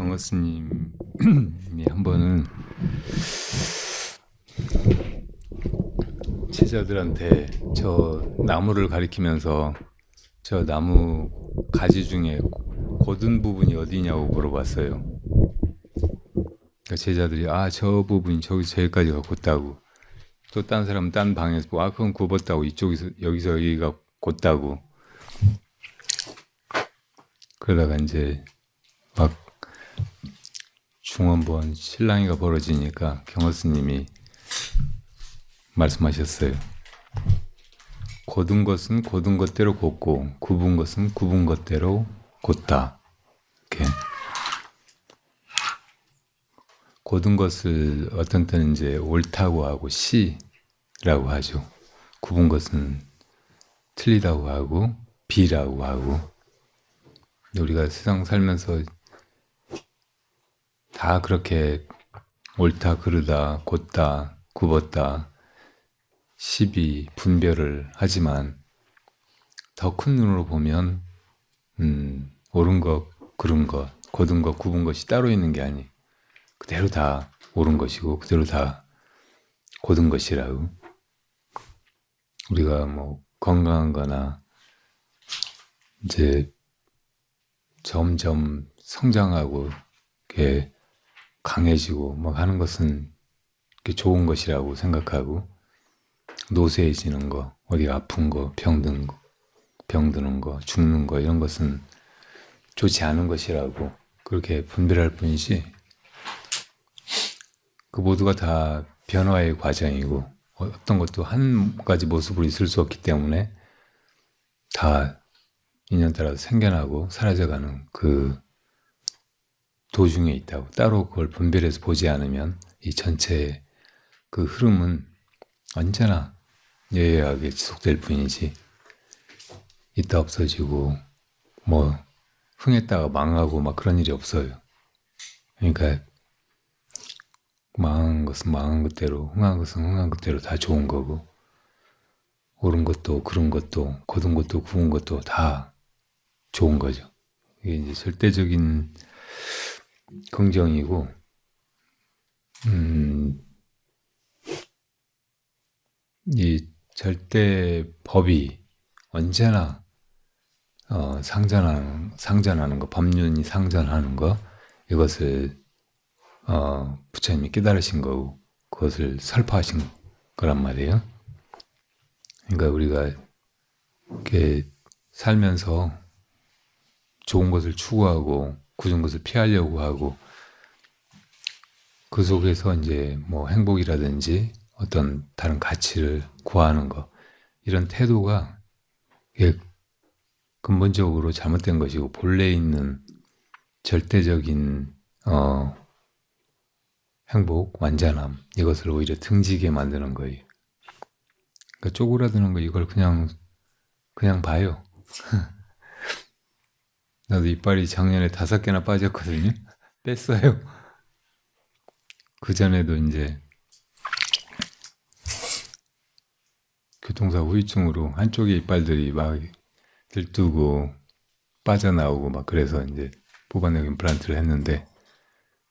경호 스님이 한 번은 제자들한테 저 나무를 가리키면서 저 나무 가지 중에 곧은 부분이 어디냐고 물어봤어요. 그러니까 제자들이 저 부분이 저기 제일까지가 곧다고, 또 딴 사람은 딴 방에서 그건 굽었다고, 이쪽에서 여기가 곧다고. 그러다가 이제 막 중원본 실랑이가 벌어지니까 경호 스님이 말씀하셨어요. 곧은 것은 곧은 것대로 곧고 굽은 것은 굽은 것대로 곧다. 이렇게 곧은 것을 어떤 때는 이제 옳다고 하고 시라고 하죠. 굽은 것은 틀리다고 하고 비라고 하고. 우리가 세상 살면서 다 그렇게 옳다, 그르다, 곧다, 굽었다, 시비, 분별을 하지만 더 큰 눈으로 보면 옳은 것, 그른 것, 곧은 것, 굽은 것이 따로 있는 게 아니, 그대로 다 옳은 것이고 그대로 다 곧은 것이라고. 우리가 뭐 건강한 거나 이제 점점 성장하고 이렇게 강해지고 막 하는 것은 좋은 것이라고 생각하고, 노쇠해지는 거, 어디 아픈 거, 병드는 거, 죽는 거, 이런 것은 좋지 않은 것이라고 그렇게 분별할 뿐이지, 그 모두가 다 변화의 과정이고 어떤 것도 한 가지 모습으로 있을 수 없기 때문에 다 인연 따라서 생겨나고 사라져가는 그 도중에 있다고. 따로 그걸 분별해서 보지 않으면 이 전체의 그 흐름은 언제나 여유하게 지속될 뿐이지, 있다 없어지고 뭐 흥했다가 망하고 막 그런 일이 없어요. 그러니까 망한 것은 망한 것대로, 흥한 것은 흥한 것대로 다 좋은 거고, 옳은 것도 그른 것도 곧은 것도 구운 것도 다 좋은 거죠. 이게 이제 절대적인 긍정이고, 이 절대 법이 언제나 상전하는 거, 법륜이 상전하는 거, 이것을 부처님이 깨달으신 거고 그것을 설파하신 거란 말이에요. 그러니까 우리가 이렇게 살면서 좋은 것을 추구하고 굳은 것을 피하려고 하고, 그 속에서 이제 뭐 행복이라든지 어떤 다른 가치를 구하는 거, 이런 태도가 이게 근본적으로 잘못된 것이고, 본래 있는 절대적인 행복, 완전함, 이것을 오히려 등지게 만드는 거예요. 그러니까 쪼그라드는 거, 이걸 그냥 봐요. 나도 이빨이 작년에 5개나 빠졌거든요. 뺐어요. 그 전에도 이제 교통사고 후유증으로 한쪽에 이빨들이 막 들뜨고 빠져나오고 막, 그래서 이제 보관형 임플란트를 했는데,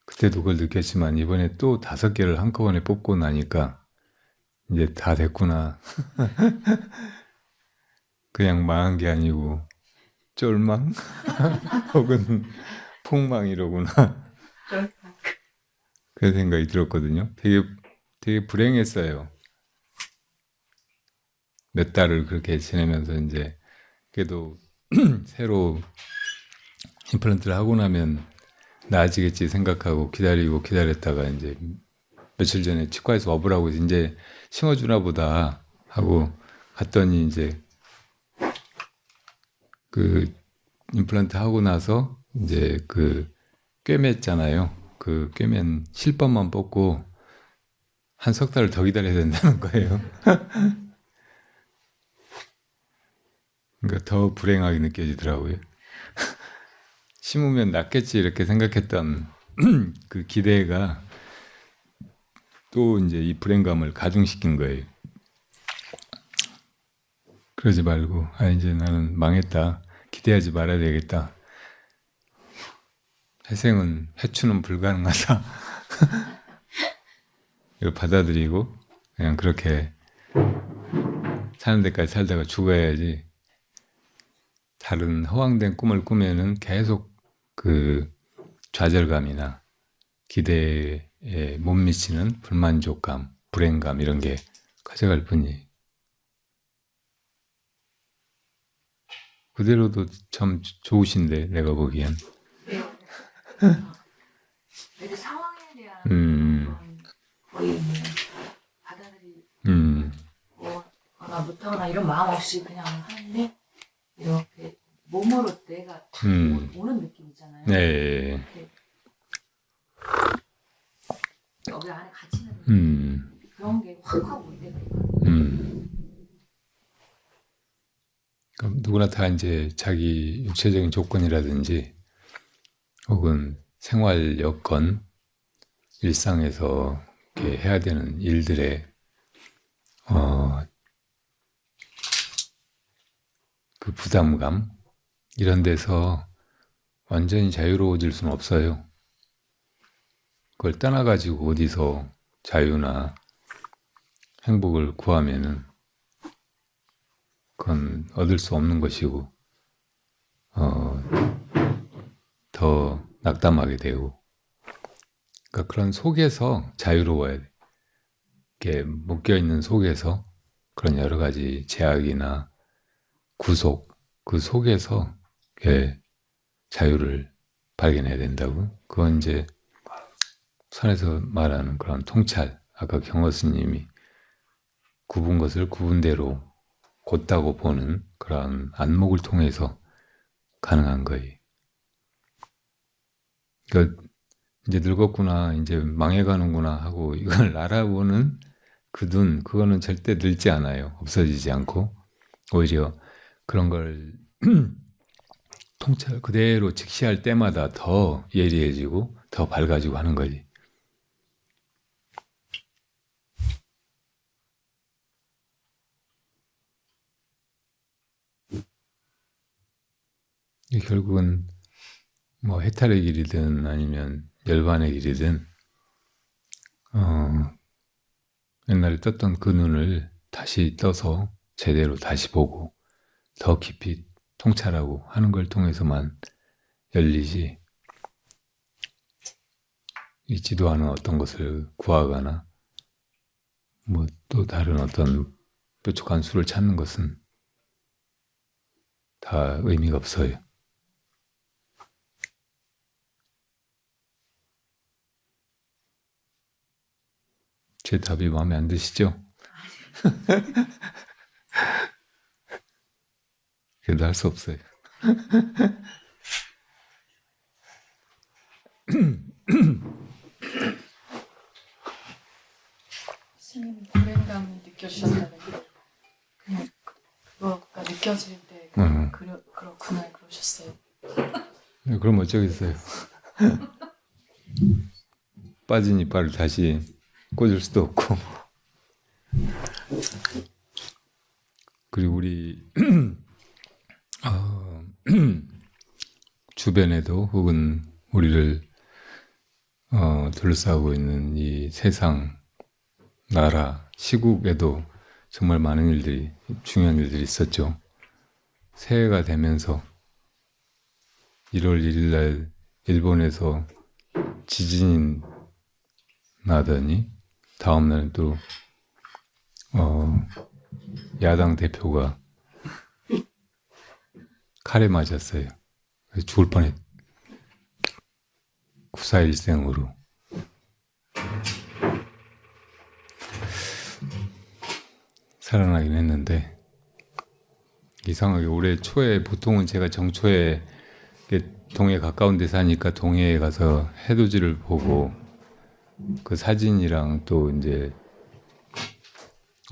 그때도 그걸 느꼈지만 이번에 또 5개를 한꺼번에 뽑고 나니까 이제 다 됐구나. 그냥 망한 게 아니고 쫄망 혹은 폭망이로구나. 그런 생각이 들었거든요. 되게 불행했어요. 몇 달을 그렇게 지내면서 이제 그래도 새로 임플란트를 하고 나면 나아지겠지 생각하고 기다렸다가 이제 며칠 전에 치과에서 와보라고 해서 이제 심어주나 보다 하고 갔더니, 이제 그 임플란트 하고 나서 이제 그 꿰맸잖아요. 그 꿰맨 실밥만 뽑고 한 3달을 더 기다려야 된다는 거예요. 그러니까 더 불행하게 느껴지더라고요. 심으면 낫겠지 이렇게 생각했던 그 기대가 또 이제 이 불행감을 가중시킨 거예요. 그러지 말고 이제 나는 망했다, 기대하지 말아야 되겠다, 회생은 해추는 불가능하다. 이걸 받아들이고 그냥 그렇게 사는 데까지 살다가 죽어야지. 다른 허황된 꿈을 꾸면은 계속 그 좌절감이나 기대에 못 미치는 불만족감, 불행감 이런 게 가져갈 뿐이. 그대로도 참 좋으신데 내가 보기엔. 내 상황에 대한 거의 받아들이거나 못하거나 이런 마음 없이 그냥 하는데 이렇게 몸으로 내가 탁 오는 느낌 있잖아요. 네. 여기 안에 갇히는 그런 게 확 올 때가 있거든요. 그럼 누구나 다 이제 자기 육체적인 조건이라든지 혹은 생활 여건, 일상에서 이렇게 해야 되는 일들에 그 부담감 이런 데서 완전히 자유로워질 수는 없어요. 그걸 떠나가지고 어디서 자유나 행복을 구하면은 그건 얻을 수 없는 것이고 더 낙담하게 되고, 그러니까 그런 속에서 자유로워야 돼. 이렇게 묶여 있는 속에서 그런 여러 가지 제약이나 구속, 그 속에서 이렇게 자유를 발견해야 된다고. 그건 이제 선에서 말하는 그런 통찰, 아까 경호 스님이 구분 것을 구분대로 곧다고 보는 그런 안목을 통해서 가능한 거예요. 그러니까 이제 늙었구나, 이제 망해가는구나 하고 이걸 알아보는 그 눈, 그거는 절대 늙지 않아요. 없어지지 않고 오히려 그런 걸 통찰 그대로 직시할 때마다 더 예리해지고 더 밝아지고 하는 거지. 결국은 뭐 해탈의 길이든 아니면 열반의 길이든 옛날에 떴던 그 눈을 다시 떠서 제대로 다시 보고 더 깊이 통찰하고 하는 걸 통해서만 열리지, 있지도 않은 어떤 것을 구하거나 뭐 또 다른 어떤 뾰족한 수를 찾는 것은 다 의미가 없어요. 제 답이 마음에 안 드시죠? 그래도 할 수 없어요. 스님 불행감을 느껴주셨다는데 그냥 그거가 느껴질 때 그렇구나 그러셨어요. 그럼 어쩌겠어요. 빠진 이빨을 다시 꽂을 수도 없고. 그리고 우리 주변에도 혹은 우리를 둘러싸고 있는 이 세상, 나라, 시국에도 정말 많은 일들이, 중요한 일들이 있었죠. 새해가 되면서 1월 1일 날 일본에서 지진이 나더니 다음 날은 또 야당 대표가 칼에 맞았어요. 그래서 죽을 뻔했. 구사일생으로. 살아나긴 했는데 이상하게 올해 초에, 보통은 제가 정초에 동해 가까운 데 사니까 동해에 가서 해돋이를 보고 그 사진이랑 또 이제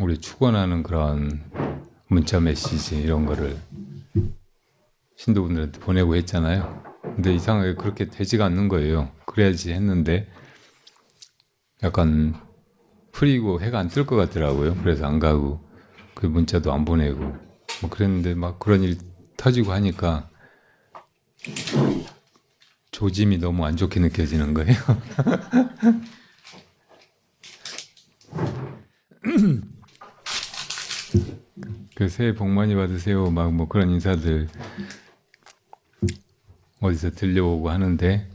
우리 축원하는 그런 문자 메시지 이런 거를 신도분들한테 보내고 했잖아요. 근데 이상하게 그렇게 되지가 않는 거예요. 그래야지 했는데 약간 흐리고 해가 안 뜰 것 같더라고요. 그래서 안 가고 그 문자도 안 보내고 뭐 그랬는데 막 그런 일이 터지고 하니까 조짐이 너무 안 좋게 느껴지는 거예요. 그 새해 복 많이 받으세요. 막 뭐 그런 인사들 어디서 들려오고 하는데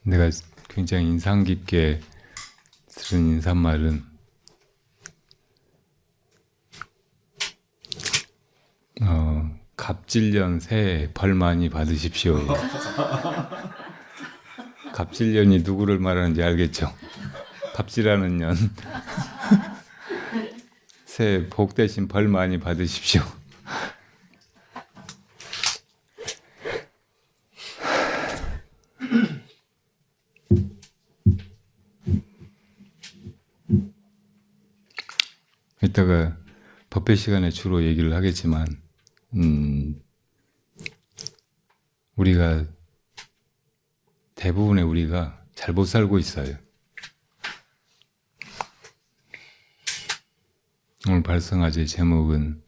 내가 굉장히 인상 깊게 들은 인사말은 갑질년 새해 벌 많이 받으십시오. 갑질년이 누구를 말하는지 알겠죠? 갑질하는 년. 새해 복 대신 벌 많이 받으십시오. 이따가 법회 시간에 주로 얘기를 하겠지만 우리가 대부분의 우리가 잘 못 살고 있어요. 오늘 발성화제 제목은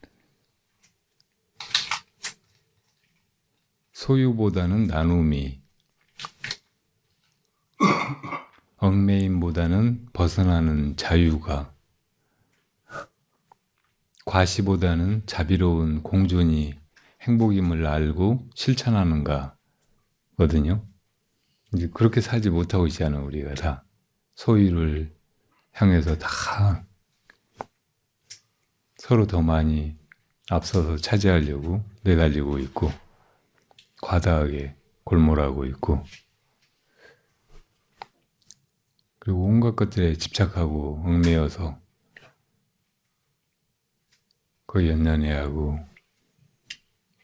소유보다는 나눔이, 얽매임보다는 벗어나는 자유가, 과시보다는 자비로운 공존이 행복임을 알고 실천하는가 거든요. 이제 그렇게 살지 못하고 있잖아요. 우리가 다 소유를 향해서 다 서로 더 많이 앞서서 차지하려고 내달리고 있고 과다하게 골몰하고 있고 그리고 온갖 것들에 집착하고 얽매여서 거의 연연해하고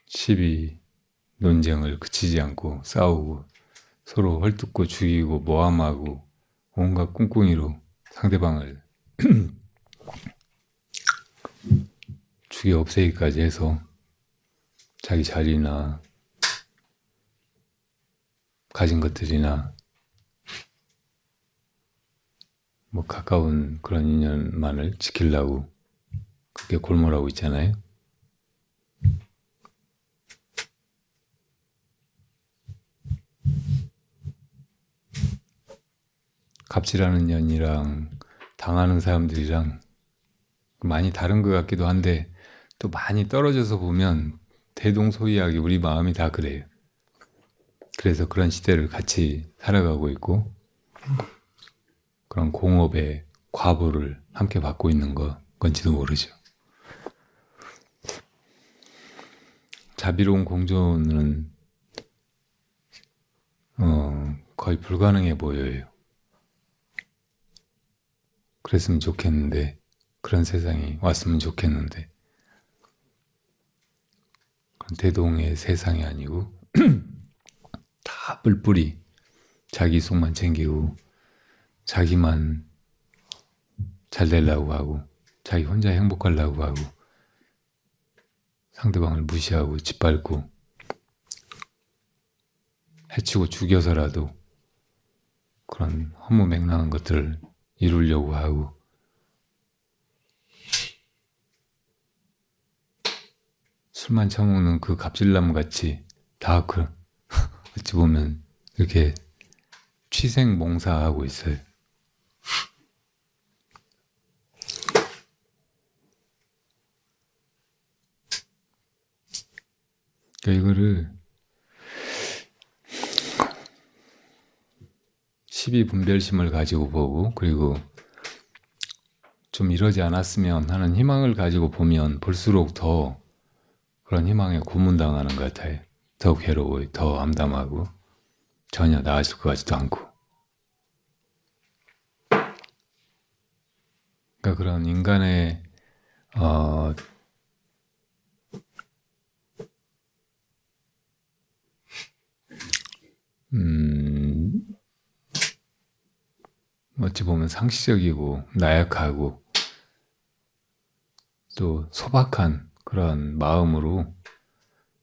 시비 논쟁을 그치지 않고 싸우고 서로 헐뜯고 죽이고 모함하고 온갖 꿍꿍이로 상대방을 죽여 없애기까지 해서 자기 자리나 가진 것들이나 뭐 가까운 그런 인연만을 지키려고 그렇게 골몰하고 있잖아요. 갑질하는 년이랑 당하는 사람들이랑 많이 다른 것 같기도 한데 또 많이 떨어져서 보면 대동소이하게 우리 마음이 다 그래요. 그래서 그런 시대를 같이 살아가고 있고 그런 공업의 과보를 함께 받고 있는 건지도 모르죠. 자비로운 공존은 거의 불가능해 보여요. 그랬으면 좋겠는데 그런 세상이 왔으면 좋겠는데 그런 대동의 세상이 아니고 다 뿔뿔이 자기 속만 챙기고 자기만 잘 되려고 하고 자기 혼자 행복하려고 하고 상대방을 무시하고 짓밟고 해치고 죽여서라도 그런 허무맹랑한 것들을 이루려고 하고 술만 처먹는 그 갑질남 같이 다 그 어찌 보면 이렇게 취생몽사하고 있어요. 그러니까 이거를 시비분별심을 가지고 보고 그리고 좀 이러지 않았으면 하는 희망을 가지고 보면 볼수록 더 그런 희망에 고문당하는 것 같아요. 더 괴로워요. 더 암담하고 전혀 나아질 것 같지도 않고. 그러니까 그런 인간의 어찌 보면 상시적이고 나약하고 또 소박한 그런 마음으로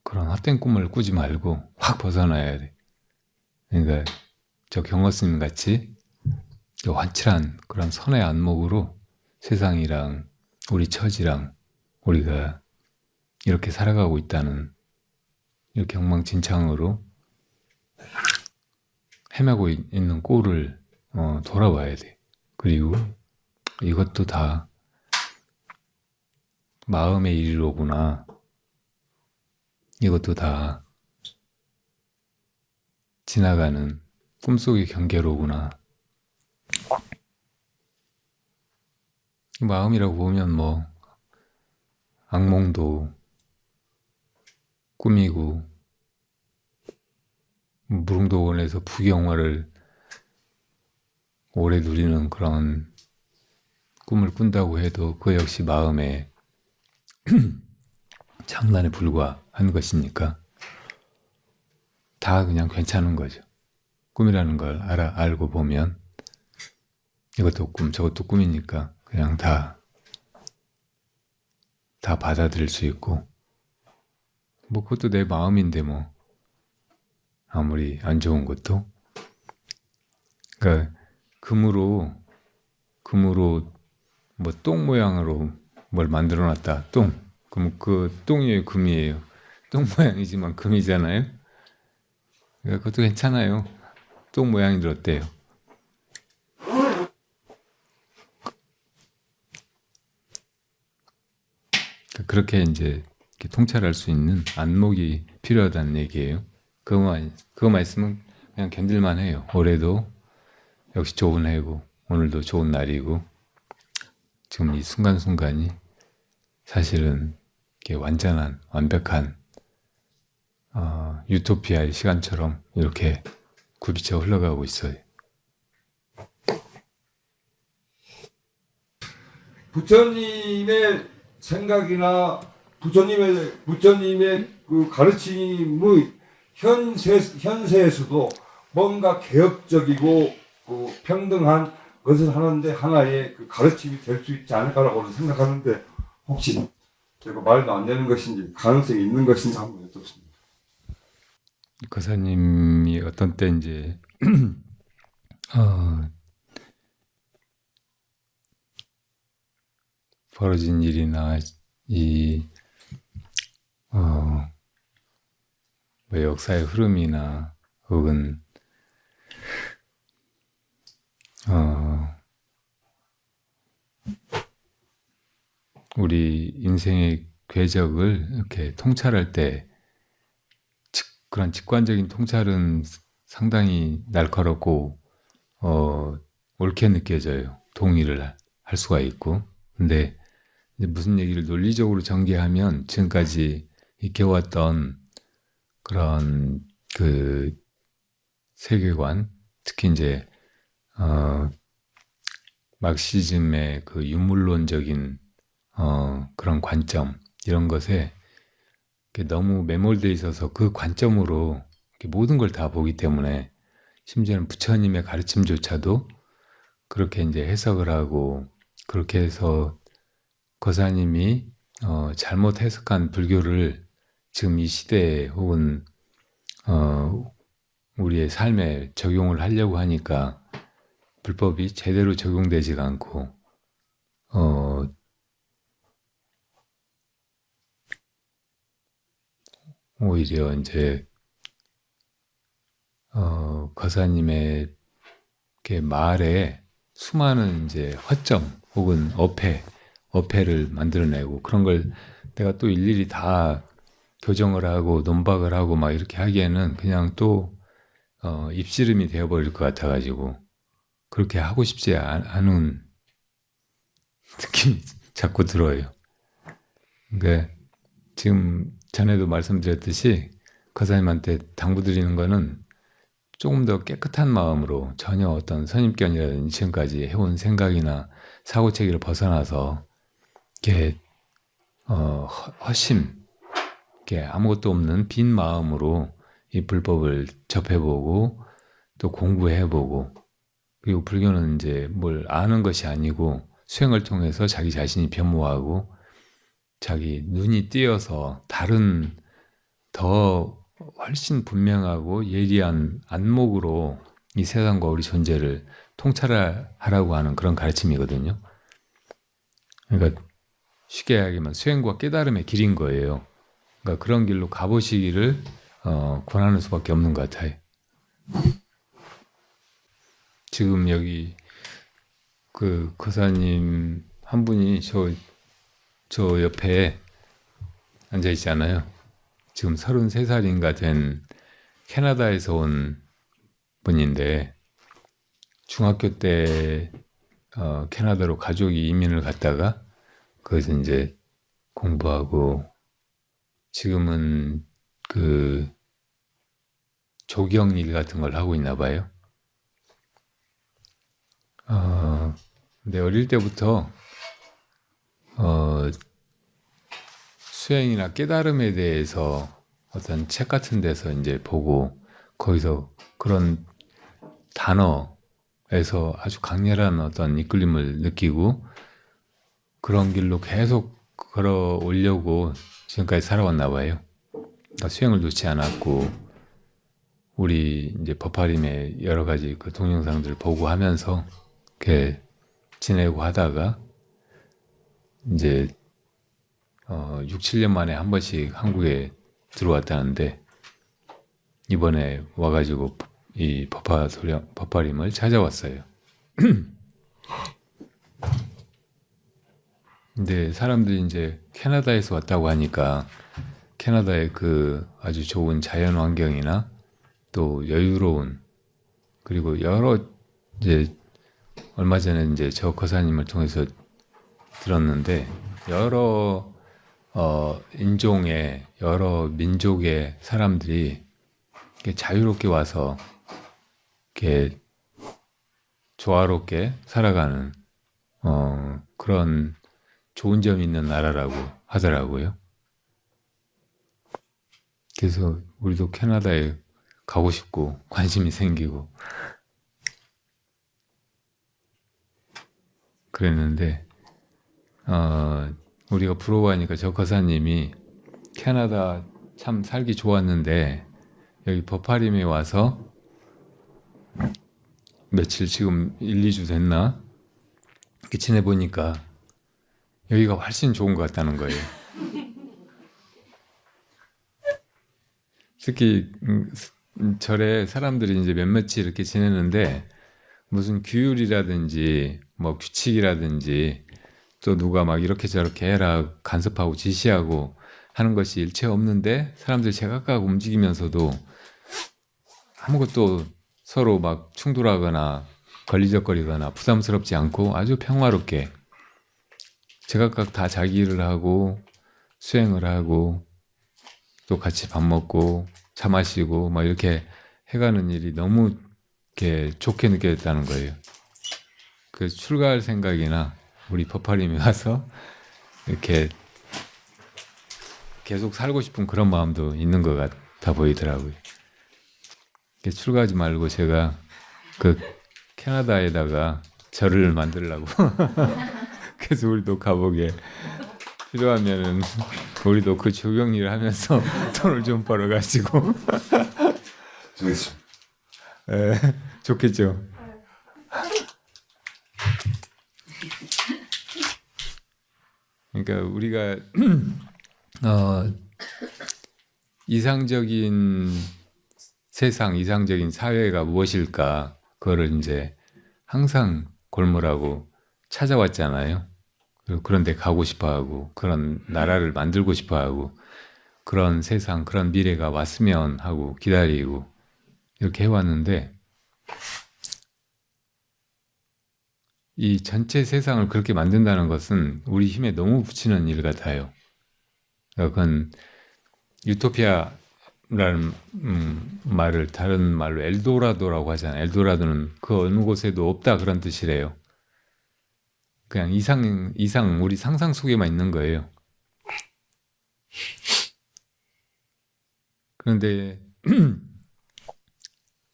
그런 헛된 꿈을 꾸지 말고 확 벗어나야 돼. 그러니까 저 경허스님 같이 완칠한 그런 선의 안목으로 세상이랑 우리 처지랑 우리가 이렇게 살아가고 있다는 이렇게 엉망진창으로 헤매고 있는 꼴을 돌아봐야 돼. 그리고 이것도 다 마음의 일이로구나. 이것도 다 지나가는 꿈속의 경계로구나. 마음이라고 보면 뭐 악몽도 꿈이고 무릉도원에서 부경화를 오래 누리는 그런 꿈을 꾼다고 해도 그 역시 마음의 장난에 불과한 것이니까 다 그냥 괜찮은 거죠. 꿈이라는 걸 알고 보면 이것도 꿈, 저것도 꿈이니까 그냥 다 받아들일 수 있고 뭐 그것도 내 마음인데 뭐 아무리 안 좋은 것도 그러니까 금으로 뭐 똥 모양으로 뭘 만들어 놨다. 똥. 그럼 그 똥이 금이에요. 똥 모양이지만 금이잖아요. 그러니까 그것도 괜찮아요. 똥 모양이 들었대요. 그렇게 이제 이렇게 통찰할 수 있는 안목이 필요하다는 얘기예요. 그거만 있으면 그냥 견딜만 해요. 올해도 역시 좋은 해고 오늘도 좋은 날이고 지금 이 순간순간이 사실은 이렇게 완벽한 유토피아의 시간처럼 이렇게 굴비쳐 흘러가고 있어요. 부처님의 생각이나 부처님의 그 가르침의 현세에서도 뭔가 개혁적이고 그 평등한 것을 하는데 하나의 그 가르침이 될 수 있지 않을까라고 생각하는데 혹시 제가 말도 안 되는 것인지 가능성이 있는 것인지 한번 여쭙습니다. 거사님이 어떤 때 이제 벌어진 일이나 뭐 역사의 흐름이나 혹은 우리 인생의 궤적을 이렇게 통찰할 때 그런 직관적인 통찰은 상당히 날카롭고 옳게 느껴져요. 동의를 할 수가 있고. 근데 이제 무슨 얘기를 논리적으로 전개하면 지금까지 익혀왔던 그런 그 세계관, 특히 이제 막시즘의 그 유물론적인 그런 관점 이런 것에 너무 매몰되어 있어서 그 관점으로 모든 걸 다 보기 때문에 심지어는 부처님의 가르침조차도 그렇게 이제 해석을 하고 그렇게 해서 거사님이 잘못 해석한 불교를 지금 이 시대에 혹은 우리의 삶에 적용을 하려고 하니까 불법이 제대로 적용되지가 않고 오히려 이제 거사님의 말에 수많은 이제 허점 혹은 어폐를 만들어내고 그런 걸 내가 또 일일이 다 교정을 하고 논박을 하고 막 이렇게 하기에는 그냥 또 입씨름이 되어버릴 것 같아가지고 그렇게 하고 싶지 않은 느낌이 자꾸 들어요. 그러니까 지금 전에도 말씀드렸듯이 거사님한테 당부드리는 거는 조금 더 깨끗한 마음으로 전혀 어떤 선입견이라든지 지금까지 해온 생각이나 사고체계를 벗어나서 이렇게 허심, 이렇게 아무것도 없는 빈 마음으로 이 불법을 접해보고 또 공부해보고 그리고 불교는 이제 뭘 아는 것이 아니고 수행을 통해서 자기 자신이 변모하고 자기 눈이 띄어서 다른 더 훨씬 분명하고 예리한 안목으로 이 세상과 우리 존재를 통찰하라고 하는 그런 가르침이거든요. 그러니까 쉽게 이야기하면 수행과 깨달음의 길인 거예요. 그러니까 그런 길로 가보시기를 권하는 수밖에 없는 것 같아요. 지금 여기 그 거사님 한 분이 저 옆에 앉아 있잖아요. 지금 33살인가 된 캐나다에서 온 분인데 중학교 때 캐나다로 가족이 이민을 갔다가 거기서 이제 공부하고 지금은 그 조경 일 같은 걸 하고 있나 봐요. 근데 어릴 때부터 수행이나 깨달음에 대해서 어떤 책 같은 데서 이제 보고 거기서 그런 단어에서 아주 강렬한 어떤 이끌림을 느끼고 그런 길로 계속 걸어오려고 지금까지 살아왔나 봐요. 그러니까 수행을 놓지 않았고 우리 이제 법화림의 여러 가지 그 동영상들 보고 하면서 이렇게 지내고 하다가 이제 6, 7년 만에 한 번씩 한국에 들어왔다는데 이번에 와가지고 이 법화림을 찾아왔어요. 근데 사람들이 이제 캐나다에서 왔다고 하니까 캐나다의 그 아주 좋은 자연 환경이나 또 여유로운 그리고 여러 이제 얼마 전에 이제 저 거사님을 통해서 들었는데 여러 인종의 여러 민족의 사람들이 이렇게 자유롭게 와서 이렇게 조화롭게 살아가는 그런 좋은 점이 있는 나라라고 하더라고요. 그래서 우리도 캐나다에 가고 싶고 관심이 생기고 그랬는데 우리가 부러워하니까 저 거사님이 캐나다 참 살기 좋았는데 여기 법화림에 와서 며칠 지금 1, 2주 됐나? 이렇게 지내보니까 여기가 훨씬 좋은 것 같다는 거예요. 특히 절에 사람들이 이제 몇몇이 이렇게 지내는데 무슨 규율이라든지 뭐 규칙이라든지 또 누가 막 이렇게 저렇게 해라 간섭하고 지시하고 하는 것이 일체 없는데 사람들이 제각각 움직이면서도 아무것도 서로 막 충돌하거나 걸리적거리거나 부담스럽지 않고 아주 평화롭게 제각각 다 자기 일을 하고 수행을 하고 또 같이 밥 먹고 차 마시고 막 이렇게 해가는 일이 너무 이렇게 좋게 느껴졌다는 거예요. 그 출가할 생각이나 우리 법화림에 와서 이렇게 계속 살고 싶은 그런 마음도 있는 것 같아 보이더라고요. 출가하지 말고 제가 그 캐나다에다가 절을 만들려고 그래서 우리도 가보게 필요하면은 우리도 그 조경 일을 하면서 돈을 좀 벌어가지고 좋겠습니다. 좋겠죠. 그러니까 우리가 이상적인 세상, 이상적인 사회가 무엇일까? 그거를 이제 항상 골몰하고 찾아왔잖아요. 그런 데 가고 싶어하고 그런 나라를 만들고 싶어하고 그런 세상, 그런 미래가 왔으면 하고 기다리고 이렇게 해왔는데 이 전체 세상을 그렇게 만든다는 것은 우리 힘에 너무 붙이는 일 같아요. 그건 유토피아라는 말을 다른 말로 엘도라도라고 하잖아요. 엘도라도는 그 어느 곳에도 없다 그런 뜻이래요. 그냥 이상 우리 상상 속에만 있는 거예요. 그런데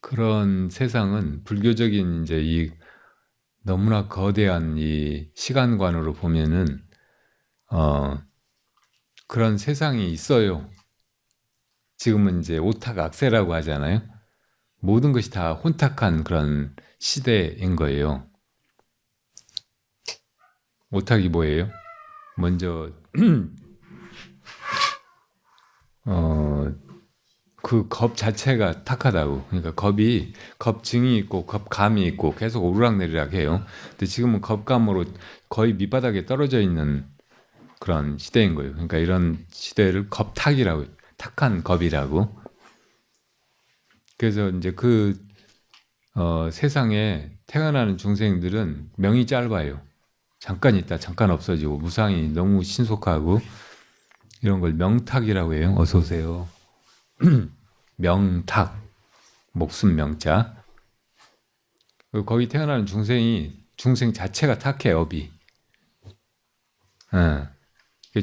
그런 세상은 불교적인 이제 이 너무나 거대한 이 시간관으로 보면은 그런 세상이 있어요. 지금은 이제 오탁악세라고 하잖아요. 모든 것이 다 혼탁한 그런 시대인 거예요. 오탁이 뭐예요? 먼저 그 겁 자체가 탁하다고. 그러니까 겁증이 있고 겁감이 있고 계속 오르락내리락 해요. 근데 지금은 겁감으로 거의 밑바닥에 떨어져 있는 그런 시대인 거예요. 그러니까 이런 시대를 겁탁이라고, 탁한 겁이라고. 그래서 이제 세상에 태어나는 중생들은 명이 짧아요. 잠깐 있다 잠깐 없어지고 무상이 너무 신속하고 이런 걸 명탁이라고 해요. 어서 오세요. 명탁, 목숨 명자. 거기 태어나는 중생 자체가 탁해, 업이.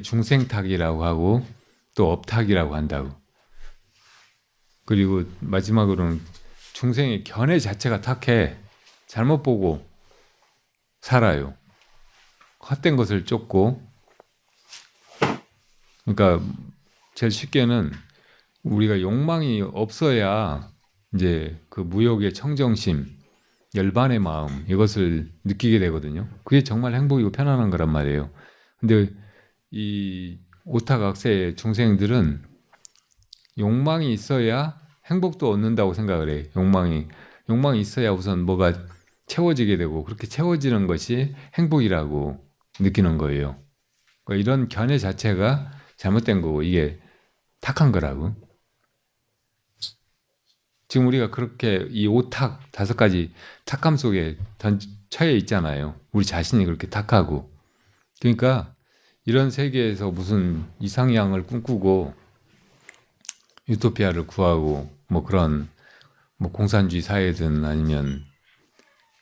중생탁이라고 하고 또 업탁이라고 한다고. 그리고 마지막으로는 중생의 견해 자체가 탁해. 잘못 보고 살아요. 헛된 것을 쫓고. 그러니까 제일 쉽게는 우리가 욕망이 없어야 이제 그 무욕의 청정심, 열반의 마음 이것을 느끼게 되거든요. 그게 정말 행복이고 편안한 거란 말이에요. 근데 이 오타각세의 중생들은 욕망이 있어야 행복도 얻는다고 생각을 해요. 욕망이 있어야 우선 뭐가 채워지게 되고 그렇게 채워지는 것이 행복이라고 느끼는 거예요. 그러니까 이런 견해 자체가 잘못된 거고 이게 탁한 거라고. 지금 우리가 그렇게 이 오탁 5가지 탁함 속에 처해 있잖아요. 우리 자신이 그렇게 탁하고. 그러니까 이런 세계에서 무슨 이상향을 꿈꾸고 유토피아를 구하고 뭐 그런 뭐 공산주의 사회든 아니면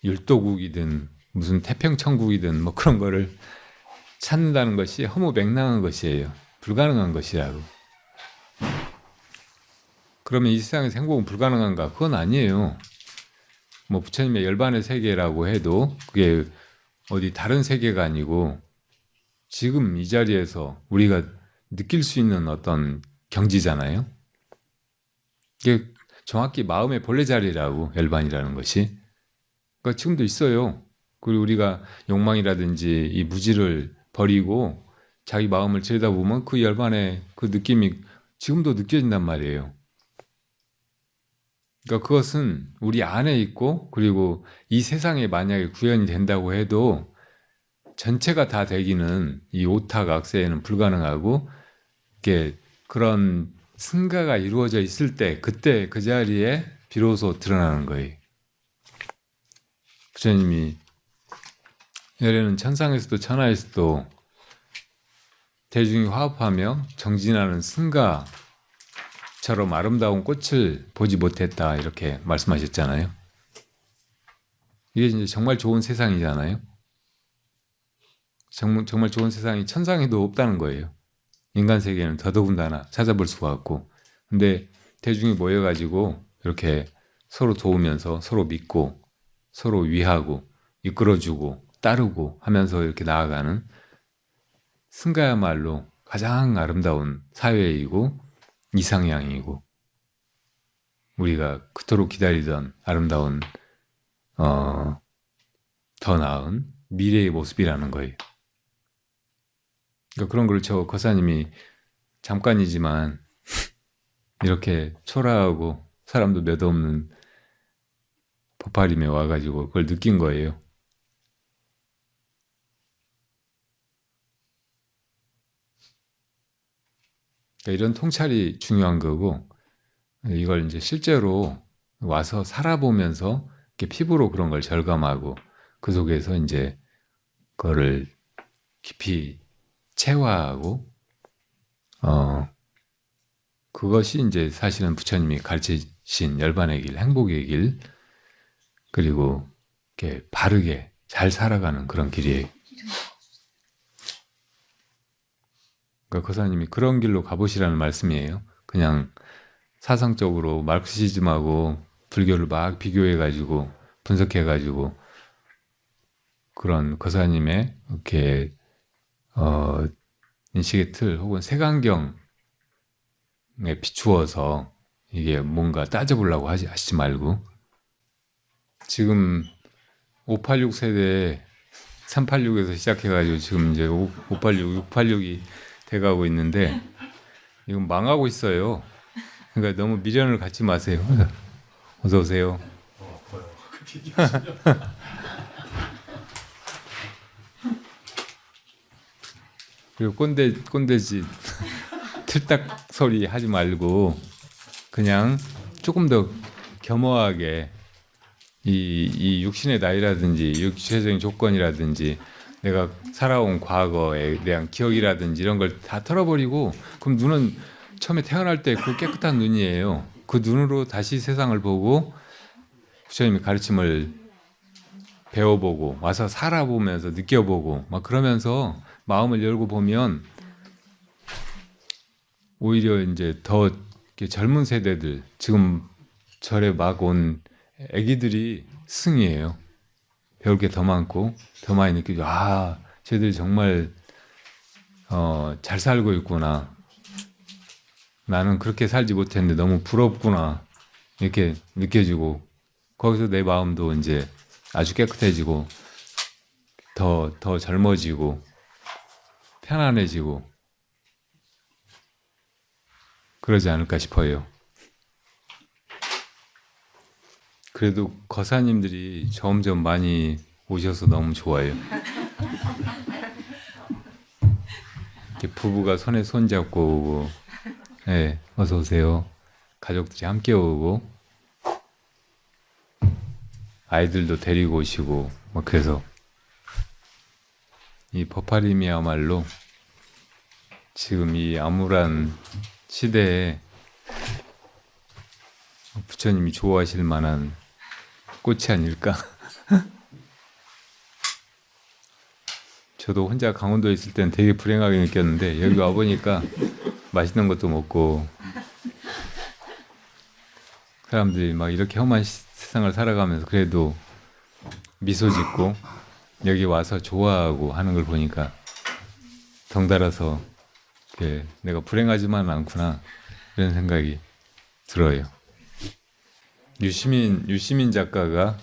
율도국이든 무슨 태평천국이든 뭐 그런 거를 찾는다는 것이 허무맹랑한 것이에요. 불가능한 것이라고. 그러면 이 세상에서 행복은 불가능한가? 그건 아니에요. 뭐 부처님의 열반의 세계라고 해도 그게 어디 다른 세계가 아니고 지금 이 자리에서 우리가 느낄 수 있는 어떤 경지잖아요. 이게 정확히 마음의 본래 자리라고, 열반이라는 것이. 그러니까 지금도 있어요. 그리고 우리가 욕망이라든지 이 무지를 버리고 자기 마음을 들여다보면 그 열반의 그 느낌이 지금도 느껴진단 말이에요. 그러니까 그것은 우리 안에 있고 그리고 이 세상에 만약에 구현이 된다고 해도 전체가 다 되기는 이 오타각세에는 불가능하고 이게 그런 승가가 이루어져 있을 때 그때 그 자리에 비로소 드러나는 거예요. 부처님이 열애는 천상에서도 천하에서도 대중이 화합하며 정진하는 승가처럼 아름다운 꽃을 보지 못했다 이렇게 말씀하셨잖아요. 이게 이제 정말 좋은 세상이잖아요. 정말 좋은 세상이 천상에도 없다는 거예요. 인간 세계는 더더군다나 찾아볼 수가 없고. 근데 대중이 모여가지고 이렇게 서로 도우면서 서로 믿고 서로 위하고 이끌어주고 따르고 하면서 이렇게 나아가는 승가야말로 가장 아름다운 사회이고 이상향이고 우리가 그토록 기다리던 아름다운 더 나은 미래의 모습이라는 거예요. 그러니까 그런 걸 저 거사님이 잠깐이지만 이렇게 초라하고 사람도 몇 없는 법화림에 와가지고 그걸 느낀 거예요. 그러니까 이런 통찰이 중요한 거고 이걸 이제 실제로 와서 살아보면서 이렇게 피부로 그런 걸 절감하고 그 속에서 이제 그거를 깊이 체화하고 그것이 이제 사실은 부처님이 가르치신 열반의 길, 행복의 길 그리고 이렇게 바르게 잘 살아가는 그런 길이에요. 그러니까 거사님이 그런 길로 가보시라는 말씀이에요. 그냥 사상적으로 마르크시즘하고 불교를 막 비교해가지고 분석해가지고 그런 거사님의 이렇게 인식의 틀 혹은 색안경에 비추어서 이게 뭔가 따져보려고 하시지 말고 지금 586 세대 386에서 시작해가지고 지금 이제 586, 686이 돼가고 있는데 이건 망하고 있어요. 그러니까 너무 미련을 갖지 마세요. 어서 오세요. 그리고 꼰대짓 틀딱 소리 하지 말고 그냥 조금 더 겸허하게 이 육신의 나이라든지 육체적인 조건이라든지 내가 살아온 과거에 대한 기억이라든지 이런 걸 다 털어버리고, 그럼 눈은 처음에 태어날 때 그 깨끗한 눈이에요. 그 눈으로 다시 세상을 보고 부처님의 가르침을 배워보고 와서 살아보면서 느껴보고 막 그러면서 마음을 열고 보면 오히려 이제 더 이렇게 젊은 세대들, 지금 절에 막 온 애기들이 스승이에요. 배울 게 더 많고 더 많이 느끼죠. 아, 쟤들 정말 잘 살고 있구나. 나는 그렇게 살지 못했는데 너무 부럽구나. 이렇게 느껴지고 거기서 내 마음도 이제 아주 깨끗해지고 더 젊어지고 편안해지고 그러지 않을까 싶어요. 그래도 거사님들이 점점 많이 오셔서 너무 좋아요. 이렇게 부부가 손에 손 잡고 오고, 네, 어서 오세요. 가족들이 함께 오고, 아이들도 데리고 오시고, 뭐 그래서 이 법화림이야말로 지금 이 암울한 시대에 부처님이 좋아하실 만한 꽃이 아닐까. 저도 혼자 강원도에 있을 때는 되게 불행하게 느꼈는데 여기 와보니까 맛있는 것도 먹고 사람들이 막 이렇게 험한 세상을 살아가면서 그래도 미소 짓고 여기 와서 좋아하고 하는 걸 보니까 덩달아서 내가 불행하지만 않구나 이런 생각이 들어요. 유시민 작가가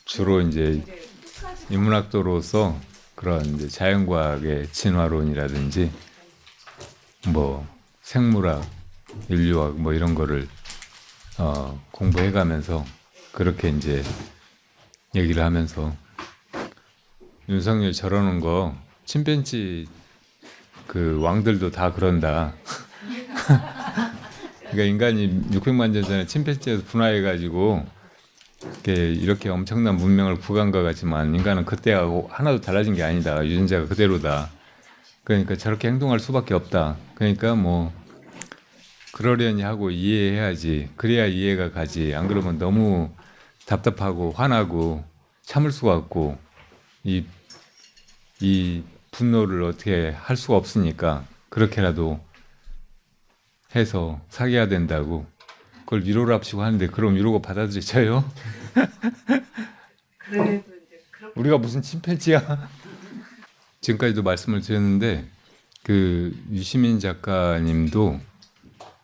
주로 이제 인문학도로서 그런 이제 자연과학의 진화론이라든지 뭐 생물학, 인류학 뭐 이런 거를 공부해가면서 그렇게 이제 얘기를 하면서 윤석열 저러는 거 침팬지 그 왕들도 다 그런다. 그러니까 인간이 600만 년 전에 침팬지에서 분화해가지고 이렇게 엄청난 문명을 구간 것 같지만 인간은 그때하고 하나도 달라진 게 아니다. 유전자가 그대로다. 그러니까 저렇게 행동할 수밖에 없다. 그러니까 뭐 그러려니 하고 이해해야지. 그래야 이해가 가지. 안 그러면 너무 답답하고 화나고 참을 수가 없고 이 분노를 어떻게 할 수가 없으니까 그렇게라도 해서 사귀어야 된다고 그걸 위로를 합치고 하는데 그럼 위로가 받아들여져요? 그래도 이제 그렇게 우리가 무슨 침팬지야? 지금까지도 말씀을 드렸는데 그 유시민 작가님도